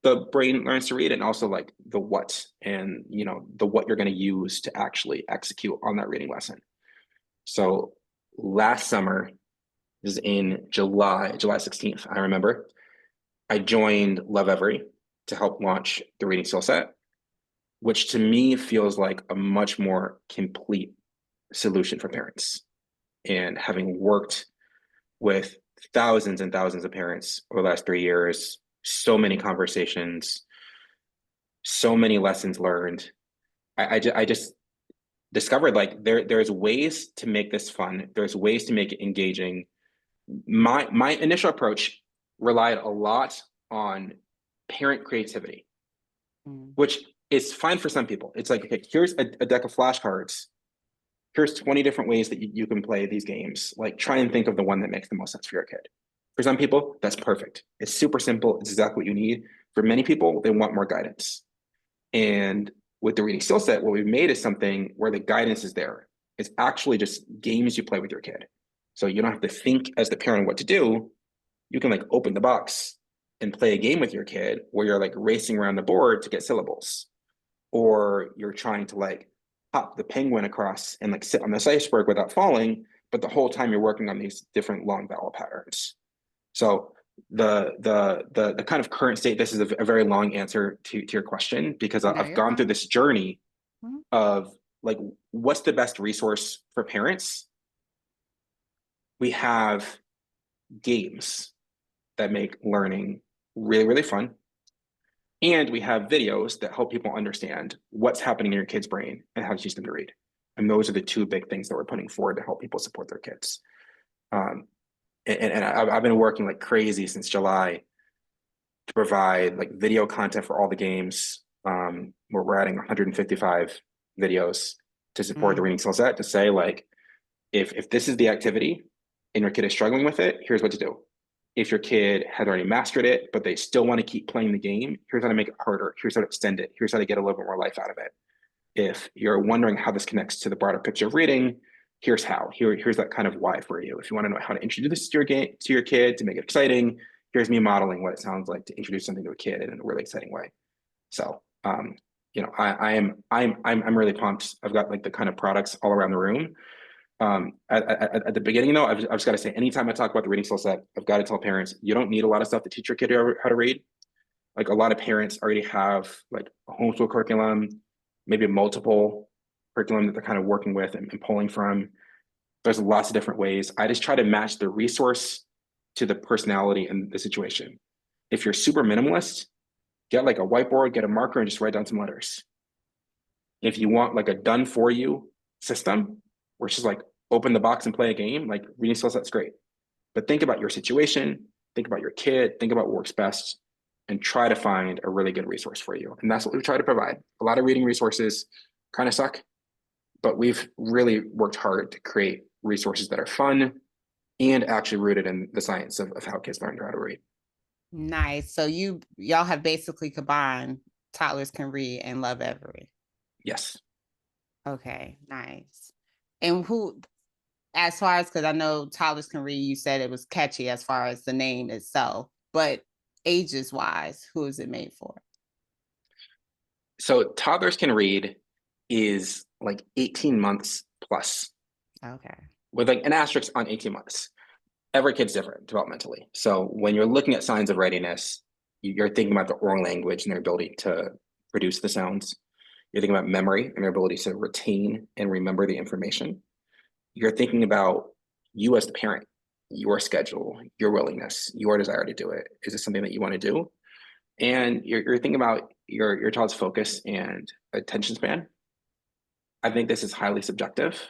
the brain learns to read, and also like the what, and the what you're going to use to actually execute on that reading lesson. So last summer, this is in July 16th, I remember, I joined Lovevery to help launch the reading skill set, which to me feels like a much more complete solution for parents. And having worked with thousands and thousands of parents over the last 3 years, so many conversations, so many lessons learned, I just discovered like there's ways to make this fun. There's ways to make it engaging. My initial approach relied a lot on parent creativity, which is fine for some people. It's like, okay, here's a deck of flashcards. Here's 20 different ways that you can play these games. Like, try and think of the one that makes the most sense for your kid. For some people, that's perfect. It's super simple. It's exactly what you need. For many people, they want more guidance. And with the reading skill set, what we've made is something where the guidance is there. It's actually just games you play with your kid. So you don't have to think as the parent what to do. You can like open the box and play a game with your kid where you're like racing around the board to get syllables, or you're trying to like hop the penguin across and like sit on this iceberg without falling, but the whole time you're working on these different long vowel patterns. So the kind of current state, this is a very long answer to your question, because I've gone through this journey of like, what's the best resource for parents? We have games that make learning really, really fun. And we have videos that help people understand what's happening in your kid's brain and how to teach them to read. And those are the 2 big things that we're putting forward to help people support their kids. And I've been working like crazy since July to provide like video content for all the games. We're adding 155 videos to support the reading skill set, to say like, if this is the activity and your kid is struggling with it, here's what to do. If your kid has already mastered it, but they still want to keep playing the game, here's how to make it harder. Here's how to extend it. Here's how to get a little bit more life out of it. If you're wondering how this connects to the broader picture of reading, here's how. Here's that kind of why for you. If you want to know how to introduce this to your kid to make it exciting, here's me modeling what it sounds like to introduce something to a kid in a really exciting way. So, I'm really pumped. I've got like the kind of products all around the room. At the beginning, though, I've just got to say, anytime I talk about the reading skill set, I've got to tell parents, you don't need a lot of stuff to teach your kid how to read. Like, a lot of parents already have like a homeschool curriculum, maybe multiple curriculum that they're kind of working with and pulling from. There's lots of different ways. I just try to match the resource to the personality and the situation. If you're super minimalist, get like a whiteboard, get a marker, and just write down some letters. If you want like a done for you system, where it's just like open the box and play a game, like reading skill set's great. But think about your situation, think about your kid, think about what works best, and try to find a really good resource for you. And that's what we try to provide. A lot of reading resources kind of suck, but we've really worked hard to create resources that are fun and actually rooted in the science of how kids learn how to read. Nice. So y'all have basically combined Toddlers Can Read and Lovevery. Yes. Okay, nice. And who, as far as, because I know Toddlers Can Read, you said it was catchy as far as the name itself, but ages wise, who is it made for? So Toddlers Can Read is like 18 months plus, Okay. with like an asterisk on 18 months. Every kid's different developmentally. So when you're looking at signs of readiness, you're thinking about the oral language and their ability to produce the sounds. You're thinking about memory and their ability to retain and remember the information. You're thinking about you as the parent, your schedule, your willingness, your desire to do it. Is this something that you want to do? And you're thinking about your child's focus and attention span. I think this is highly subjective.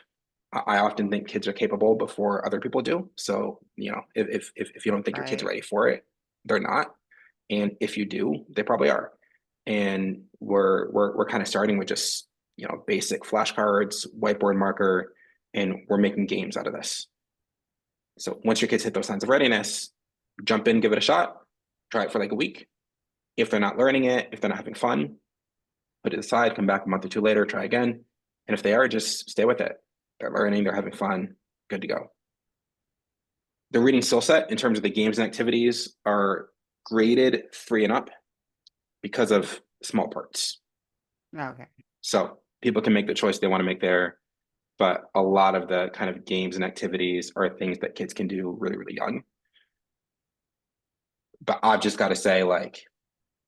I often think kids are capable before other people do. So, if you don't think your kid's ready for it, they're not. And if you do, they probably are. And we're kind of starting with just, basic flashcards, whiteboard marker, and we're making games out of this. So once your kids hit those signs of readiness, jump in, give it a shot, try it for like a week. If they're not learning it, if they're not having fun, put it aside, come back a month or two later, try again. And if they are, just stay with it. They're learning, they're having fun, good to go. The reading skill set in terms of the games and activities are graded 3 and up because of small parts. Okay. So people can make the choice they want to make there, but a lot of the kind of games and activities are things that kids can do really, really young. But I've just got to say, like,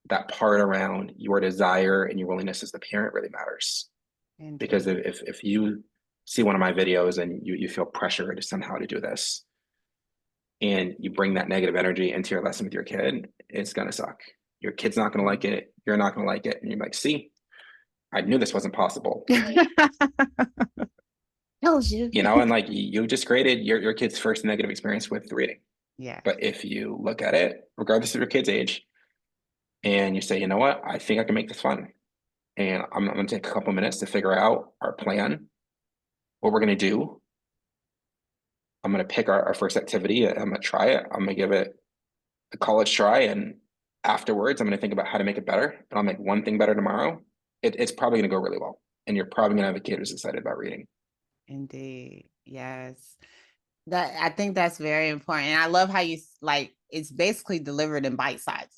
that part around your desire and your willingness as the parent really matters. Indeed. Because if you see one of my videos and you feel pressured somehow to do this, and you bring that negative energy into your lesson with your kid, it's gonna suck. Your kid's not gonna like it, you're not gonna like it, and you're like, see, I knew this wasn't possible. Told you. And like you just created your kid's first negative experience with reading. Yeah. But if you look at it, regardless of your kid's age, and you say, you know what, I think I can make this fun. And I'm going to take a couple minutes to figure out our plan, what we're going to do. I'm going to pick our first activity. I'm going to try it. I'm going to give it a college try. And afterwards, I'm going to think about how to make it better. And I'll make one thing better tomorrow. It's probably going to go really well. And you're probably going to have a kid who's excited about reading. Indeed. Yes. I think that's very important. And I love how you it's basically delivered in bite sizes.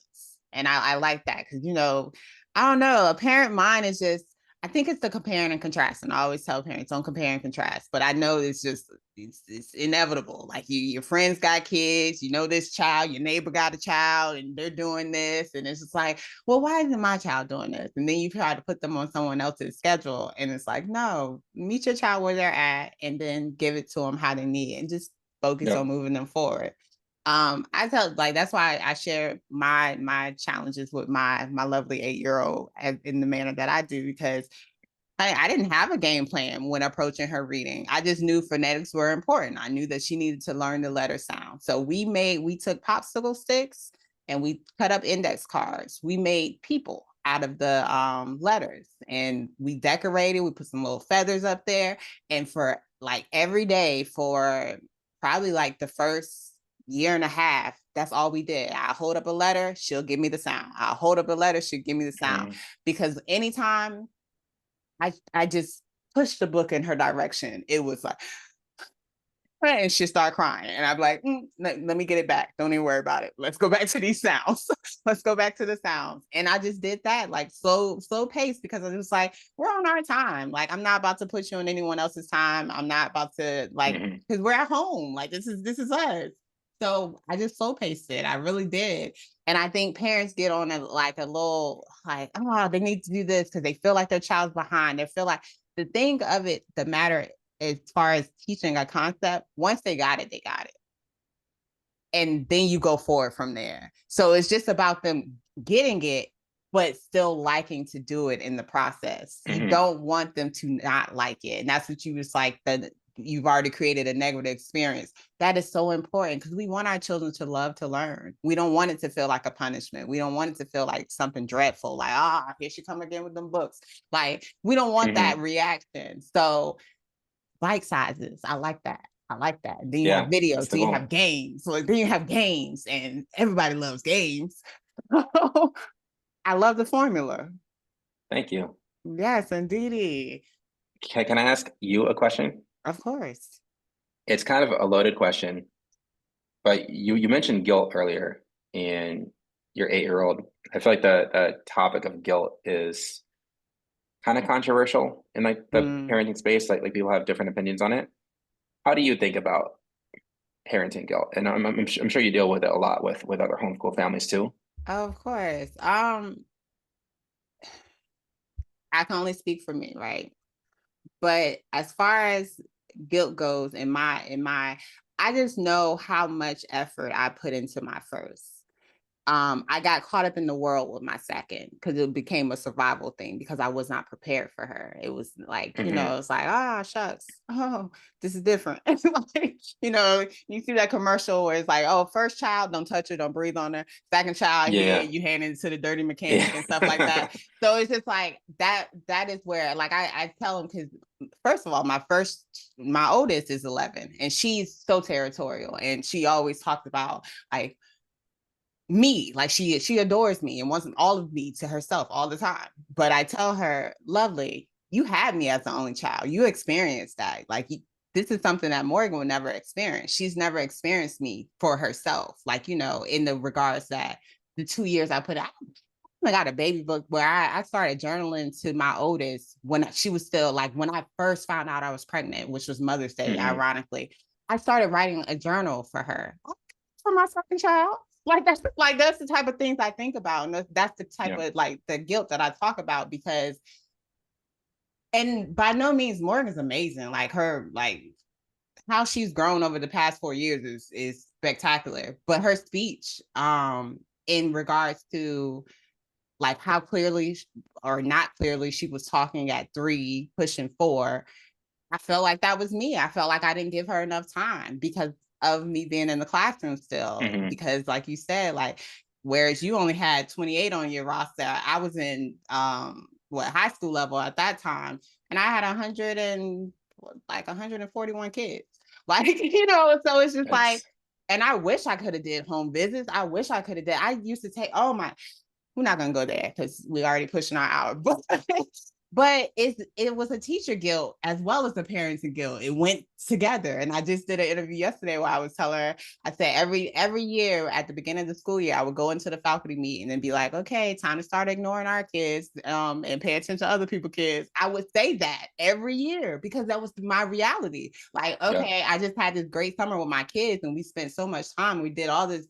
And I like that because, I don't know, a parent mind is just, I think it's the comparing and contrasting. I always tell parents, don't compare and contrast, but I know it's inevitable. Like your friends got kids, this child, your neighbor got a child and they're doing this. And it's just like, well, why isn't my child doing this? And then you try to put them on someone else's schedule. And it's like, no, meet your child where they're at and then give it to them how they need and just focus on moving them forward. I tell that's why I share my challenges with my lovely 8-year-old in the manner that I do, because I didn't have a game plan when approaching her reading. I just knew phonetics were important. I knew that she needed to learn the letter sound. So we took popsicle sticks and we cut up index cards. We made people out of the letters and we decorated, we put some little feathers up there. And for like every day for probably like the first year and a half, that's all we did. I hold up a letter, she'll give me the sound. I'll hold up a letter, she'll give me the sound. Because anytime I just pushed the book in her direction, it was like, and she'd start crying. And I'd be like, let me get it back. Don't even worry about it. Let's go back to these sounds. Let's go back to the sounds. And I just did that like slow pace because I was like, we're on our time. Like, I'm not about to put you on anyone else's time. I'm not about to because we're at home. Like this is us. So I just slow paced it. I really did. And I think parents get on a little oh, they need to do this because they feel like their child's behind. They feel like the thing of it, the matter as far as teaching a concept, once they got it, they got it. And then you go forward from there. So it's just about them getting it, but still liking to do it in the process. You don't want them to not like it. And that's what you was like, you've already created a negative experience. That is so important because we want our children to love to learn. We don't want it to feel like a punishment. We don't want it to feel like something dreadful, like, here she come again with them books. Like, we don't want that reaction. So bite sizes, I like that. I like that. Then you have videos, so you have games. So then you have games, and everybody loves games. I love the formula. Thank you. Yes, indeed. Can I ask you a question? Of course. It's kind of a loaded question, but you mentioned guilt earlier in your 8-year-old. I feel like the topic of guilt is kind of controversial in like the parenting space. Like people have different opinions on it. How do you think about parenting guilt? And I'm sure you deal with it a lot with other homeschool families too. Of course. I can only speak for me, right? But as far as guilt goes, I just know how much effort I put into my first. I got caught up in the world with my second because it became a survival thing because I was not prepared for her. It was like, it's like, shucks, this is different. Like, you see that commercial where it's like, first child, don't touch her, don't breathe on her. Second child, here, you hand it to the dirty mechanic and stuff like that. So it's just like that is where, like, I tell them, because first of all, my oldest is 11 and she's so territorial, and she always talks about like me, like she adores me and wants all of me to herself all the time. But I tell her, lovely, you had me as the only child. You experienced that. Like, this is something that Morgan will never experience. She's never experienced me for herself. Like, in the regards that the 2 years I put out, I got a baby book where I started journaling to my oldest when she was still, like, when I first found out I was pregnant, which was Mother's Day, ironically. I started writing a journal for her, for my second child. That's the type of things I think about. And that's the type of, like, the guilt that I talk about, because, and by no means Morgan's amazing. Like, her, like, how she's grown over the past 4 years is spectacular. But her speech, in regards to, like, how clearly or not clearly she was talking at 3, pushing 4, I felt like that was me. I felt like I didn't give her enough time because of me being in the classroom still. Because, like you said, like, whereas you only had 28 on your roster, I was in high school level at that time, and I had 141 kids. Like, so it's just like, and I wish I could have did home visits. I wish I could have did. I used to take, we're not gonna go there because we already pushing our hour, but it was a teacher guilt as well as a parenting guilt. It went together. And I just did an interview yesterday where I was telling her, I said every year at the beginning of the school year, I would go into the faculty meeting and be like, okay, time to start ignoring our kids and pay attention to other people's kids. I would say that every year because that was my reality. Like, okay, I just had this great summer with my kids and we spent so much time. We did all this,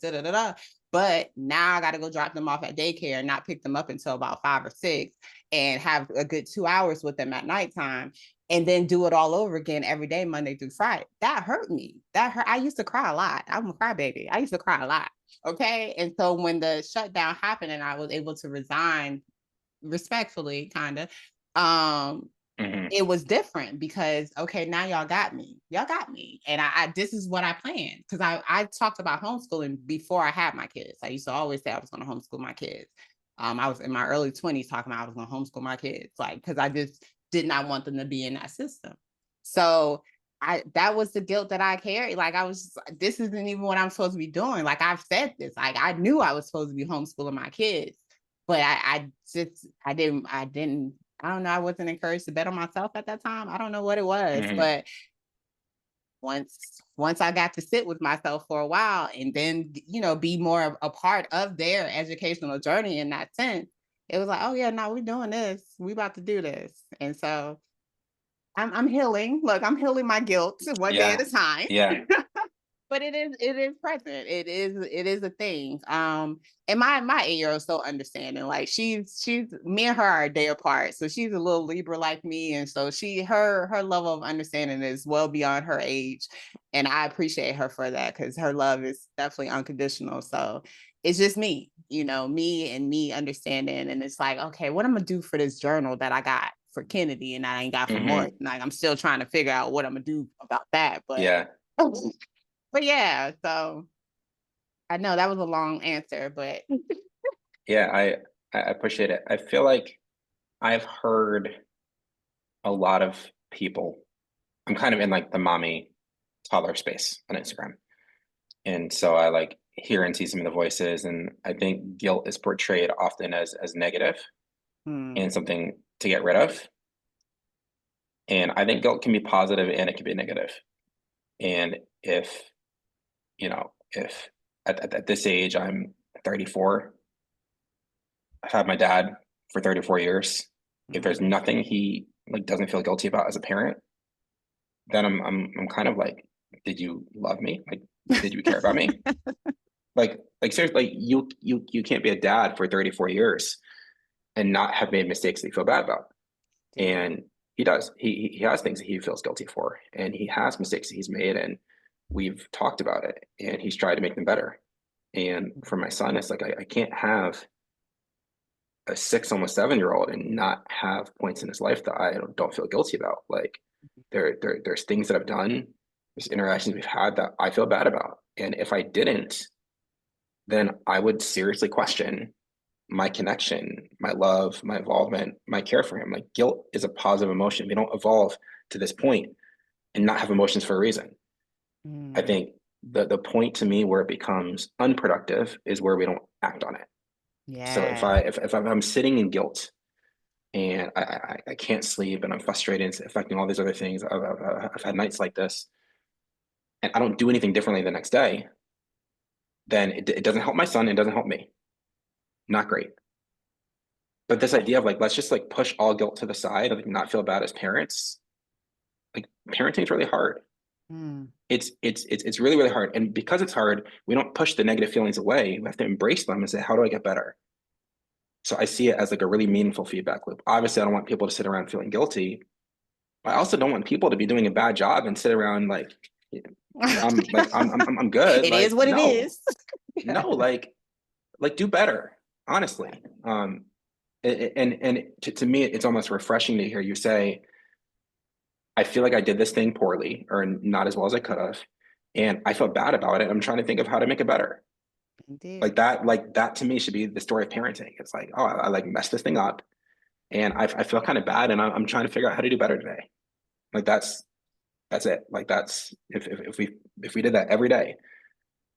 but now I got to go drop them off at daycare and not pick them up until about 5 or 6 and have a good 2 hours with them at nighttime, and then do it all over again every day, Monday through Friday. That hurt me. That hurt. I used to cry a lot. I'm a crybaby. I used to cry a lot. Okay. And so when the shutdown happened and I was able to resign respectfully, kind of, it was different because, okay, now y'all got me. And I this is what I planned, because I talked about homeschooling before I had my kids. I used to always say I was going to homeschool my kids. I was in my early 20s talking about I was going to homeschool my kids, like, because I just did not want them to be in that system. So that was the guilt that I carried. Like, I was, this isn't even what I'm supposed to be doing. Like, I've said this, like, I knew I was supposed to be homeschooling my kids, but I didn't, I don't know. I wasn't encouraged to bet on myself at that time. I don't know what it was, but once I got to sit with myself for a while and then, be more a part of their educational journey in that sense, it was like, oh yeah, no, we're doing this. We about to do this. And so I'm healing. Look, I'm healing my guilt one day at a time. Yeah. But it is present. It is a thing. And my 8-year-old is so understanding. Like, she's me and her are a day apart. So she's a little Libra like me. And so her level of understanding is well beyond her age. And I appreciate her for that, because her love is definitely unconditional. So it's just me, me understanding. And it's like, okay, what I'm gonna do for this journal that I got for Kennedy and I ain't got for Hmm. Morton. Like I'm still trying to figure out what I'm gonna do about that. But Yeah. but yeah, so I know that was a long answer, but Yeah, I appreciate it. I feel like I've heard a lot of people. I'm kind of in like the mommy toddler space on Instagram. And so I like hear and see some of the voices, and I think guilt is portrayed often as negative and something to get rid of. And I think guilt can be positive and it can be negative. And if, if at this age I'm 34, I've had my dad for 34 years. If there's nothing he like doesn't feel guilty about as a parent, then I'm kind of like, did you love me? Like, did you care about me? Like seriously, like you can't be a dad for 34 years and not have made mistakes that you feel bad about. And he does. He has things that he feels guilty for, and he has mistakes that he's made, and we've talked about it, and he's tried to make them better. And for my son, it's like I can't have a 6, almost 7 year old and not have points in his life that I don't feel guilty about. Like there's things that I've done, there's interactions we've had that I feel bad about. And if I didn't, then I would seriously question my connection, my love, my involvement, my care for him. Like guilt is a positive emotion. We don't evolve to this point and not have emotions for a reason. I think the point to me where it becomes unproductive is where we don't act on it. So if Yeah. I if I'm sitting in guilt and I can't sleep and I'm frustrated, it's affecting all these other things. I've had nights like this, and I don't do anything differently the next day. Then it doesn't help my son. It doesn't help me. Not great. But this idea of like let's just like push all guilt to the side and like, not feel bad as parents. Like parenting is really hard. It's really really hard, and because it's hard, we don't push the negative feelings away. We have to embrace them and say, how do I get better? So I see it as like a really meaningful feedback loop. Obviously, I don't want people to sit around feeling guilty. I also don't want people to be doing a bad job and sit around I'm good. It is Like what it no, is. no, like do better. Honestly, and to me, it's almost refreshing to hear you say, I feel like I did this thing poorly or not as well as I could have, and I feel bad about it. I'm trying to think of how to make it better. Indeed. Like that to me should be the story of parenting. It's like, oh, I like messed this thing up, and I feel kind of bad, and I'm trying to figure out how to do better today. Like that's it. Like that's if we did that every day,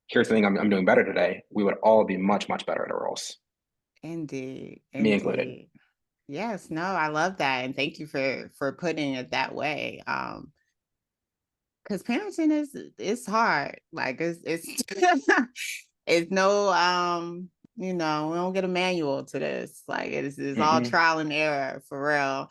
here's the thing I'm doing better today, we would all be much, much better at our roles, Indeed. me included. Indeed. Yes, no, I love that. And thank you for putting it that way. Because parenting is it's hard. Like it's it's no we don't get a manual to this. Like it's all Hmm. trial and error for real.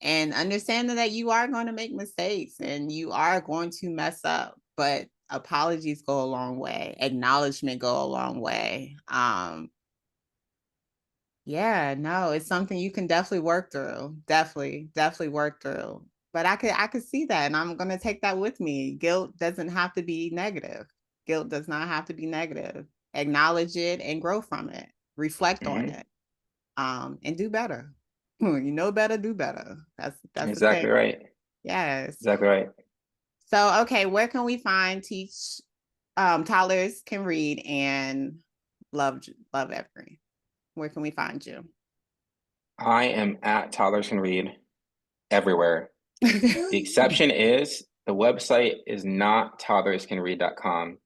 And understanding that you are going to make mistakes and you are going to mess up, but apologies go a long way. Acknowledgement go a long way. Yeah, no, it's something you can definitely work through. Definitely work through. But I could see that and I'm gonna take that with me. Guilt doesn't have to be negative. Guilt does not have to be negative. Acknowledge it and grow from it. Reflect on Hmm. it. And do better. You know better, do better. That's the Exactly thing. right. Yes. Exactly right. So okay, where can we find teach toddlers can read and Lovevery? Where can we find you? I am at Toddlers Can Read everywhere. The exception is the website is not toddlerscanread.com.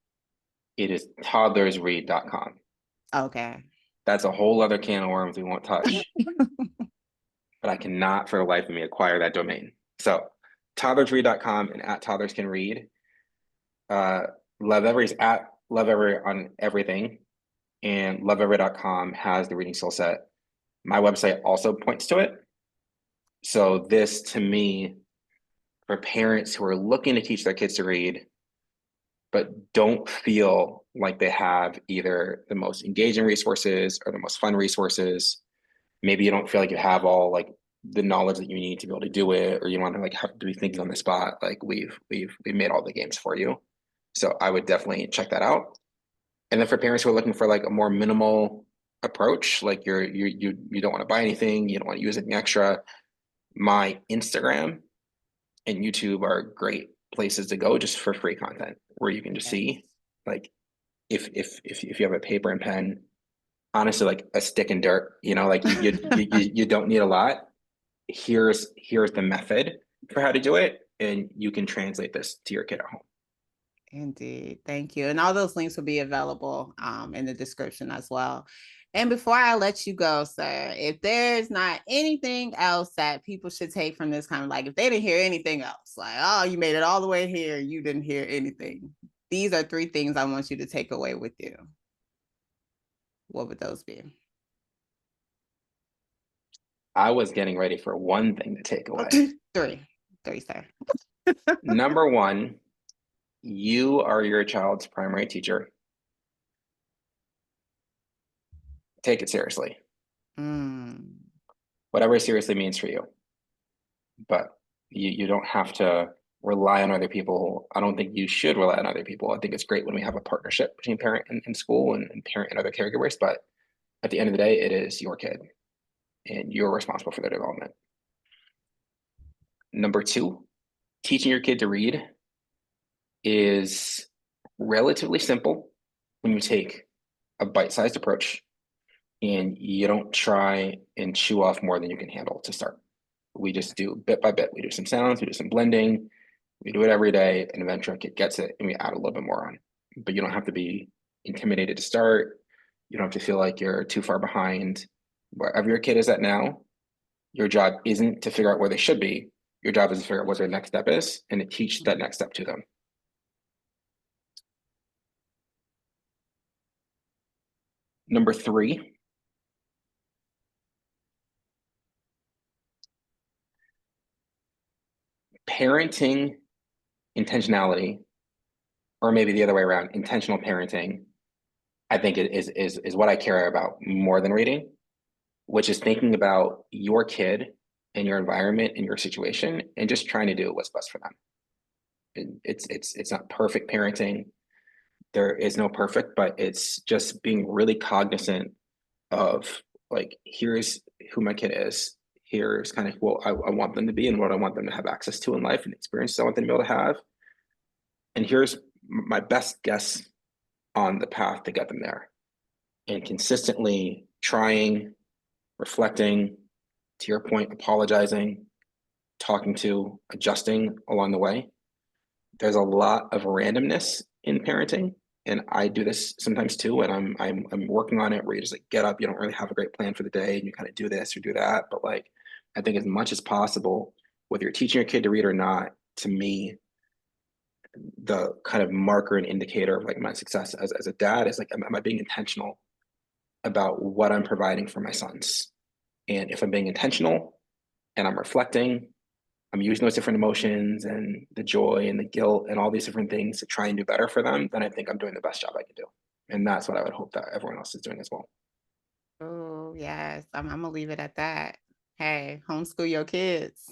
It is toddlersread.com. Okay. That's a whole other can of worms we won't touch, but I cannot for the life of me acquire that domain. So toddlersread.com and at toddlers can read. Uh, Lovevery is at Lovevery on everything, and lovevery.com has the reading skill set. My website also points to it. So this to me, for parents who are looking to teach their kids to read, but don't feel like they have either the most engaging resources or the most fun resources. Maybe you don't feel like you have all like the knowledge that you need to be able to do it, or you want to like have to be thinking on the spot. Like we've made all the games for you. So I would definitely check that out. And then for parents who are looking for like a more minimal approach, like you don't want to buy anything, you don't want to use anything extra, My Instagram and YouTube are great places to go just for free content where you can just see, like, if you have a paper and pen, honestly, like a stick and dirt, like you don't need a lot. Here's the method for how to do it, and you can translate this to your kid at home. Indeed. Thank you. And all those links will be available in the description as well. And before I let you go, sir, if there's not anything else that people should take from this, kind of like if they didn't hear anything else, like, oh, you made it all the way here, you didn't hear anything. These are 3 things I want you to take away with you. What would those be? I was getting ready for one thing to take away. 3, sir. Number one, you are your child's primary teacher. Take it seriously. Whatever seriously means for you. But you don't have to rely on other people. I don't think you should rely on other people. I think it's great when we have a partnership between parent and school and parent and other caregivers. But at the end of the day, it is your kid and you're responsible for their development. Number two, teaching your kid to read is relatively simple when you take a bite-sized approach and you don't try and chew off more than you can handle to start. We just do bit by bit. We do some sounds, we do some blending, we do it every day, and eventually it gets it, and we add a little bit more on. But you don't have to be intimidated to start. You don't have to feel like you're too far behind. Wherever your kid is at now, your job isn't to figure out where they should be. Your job is to figure out what their next step is and to teach that next step to them. Number three, parenting intentionality, or maybe the other way around, intentional parenting, I think is what I care about more than reading, which is thinking about your kid and your environment and your situation and just trying to do what's best for them. It's not perfect parenting. There is no perfect, but it's just being really cognizant of, like, here's who my kid is. Here's kind of what I want them to be and what I want them to have access to in life and experiences I want them to be able to have. And here's my best guess on the path to get them there. And consistently trying, reflecting, to your point, apologizing, talking to, adjusting along the way. There's a lot of randomness in parenting, and I do this sometimes too. And I'm working on it where you just like get up, you don't really have a great plan for the day, and you kind of do this or do that. But like, I think as much as possible, whether you're teaching your kid to read or not, to me, the kind of marker and indicator of like my success as a dad is like, am I being intentional about what I'm providing for my sons? And if I'm being intentional and I'm reflecting, I'm using those different emotions and the joy and the guilt and all these different things to try and do better for them, then I think I'm doing the best job I can do. And that's what I would hope that everyone else is doing as well. Oh, yes. I'm gonna leave it at that. Hey, homeschool your kids.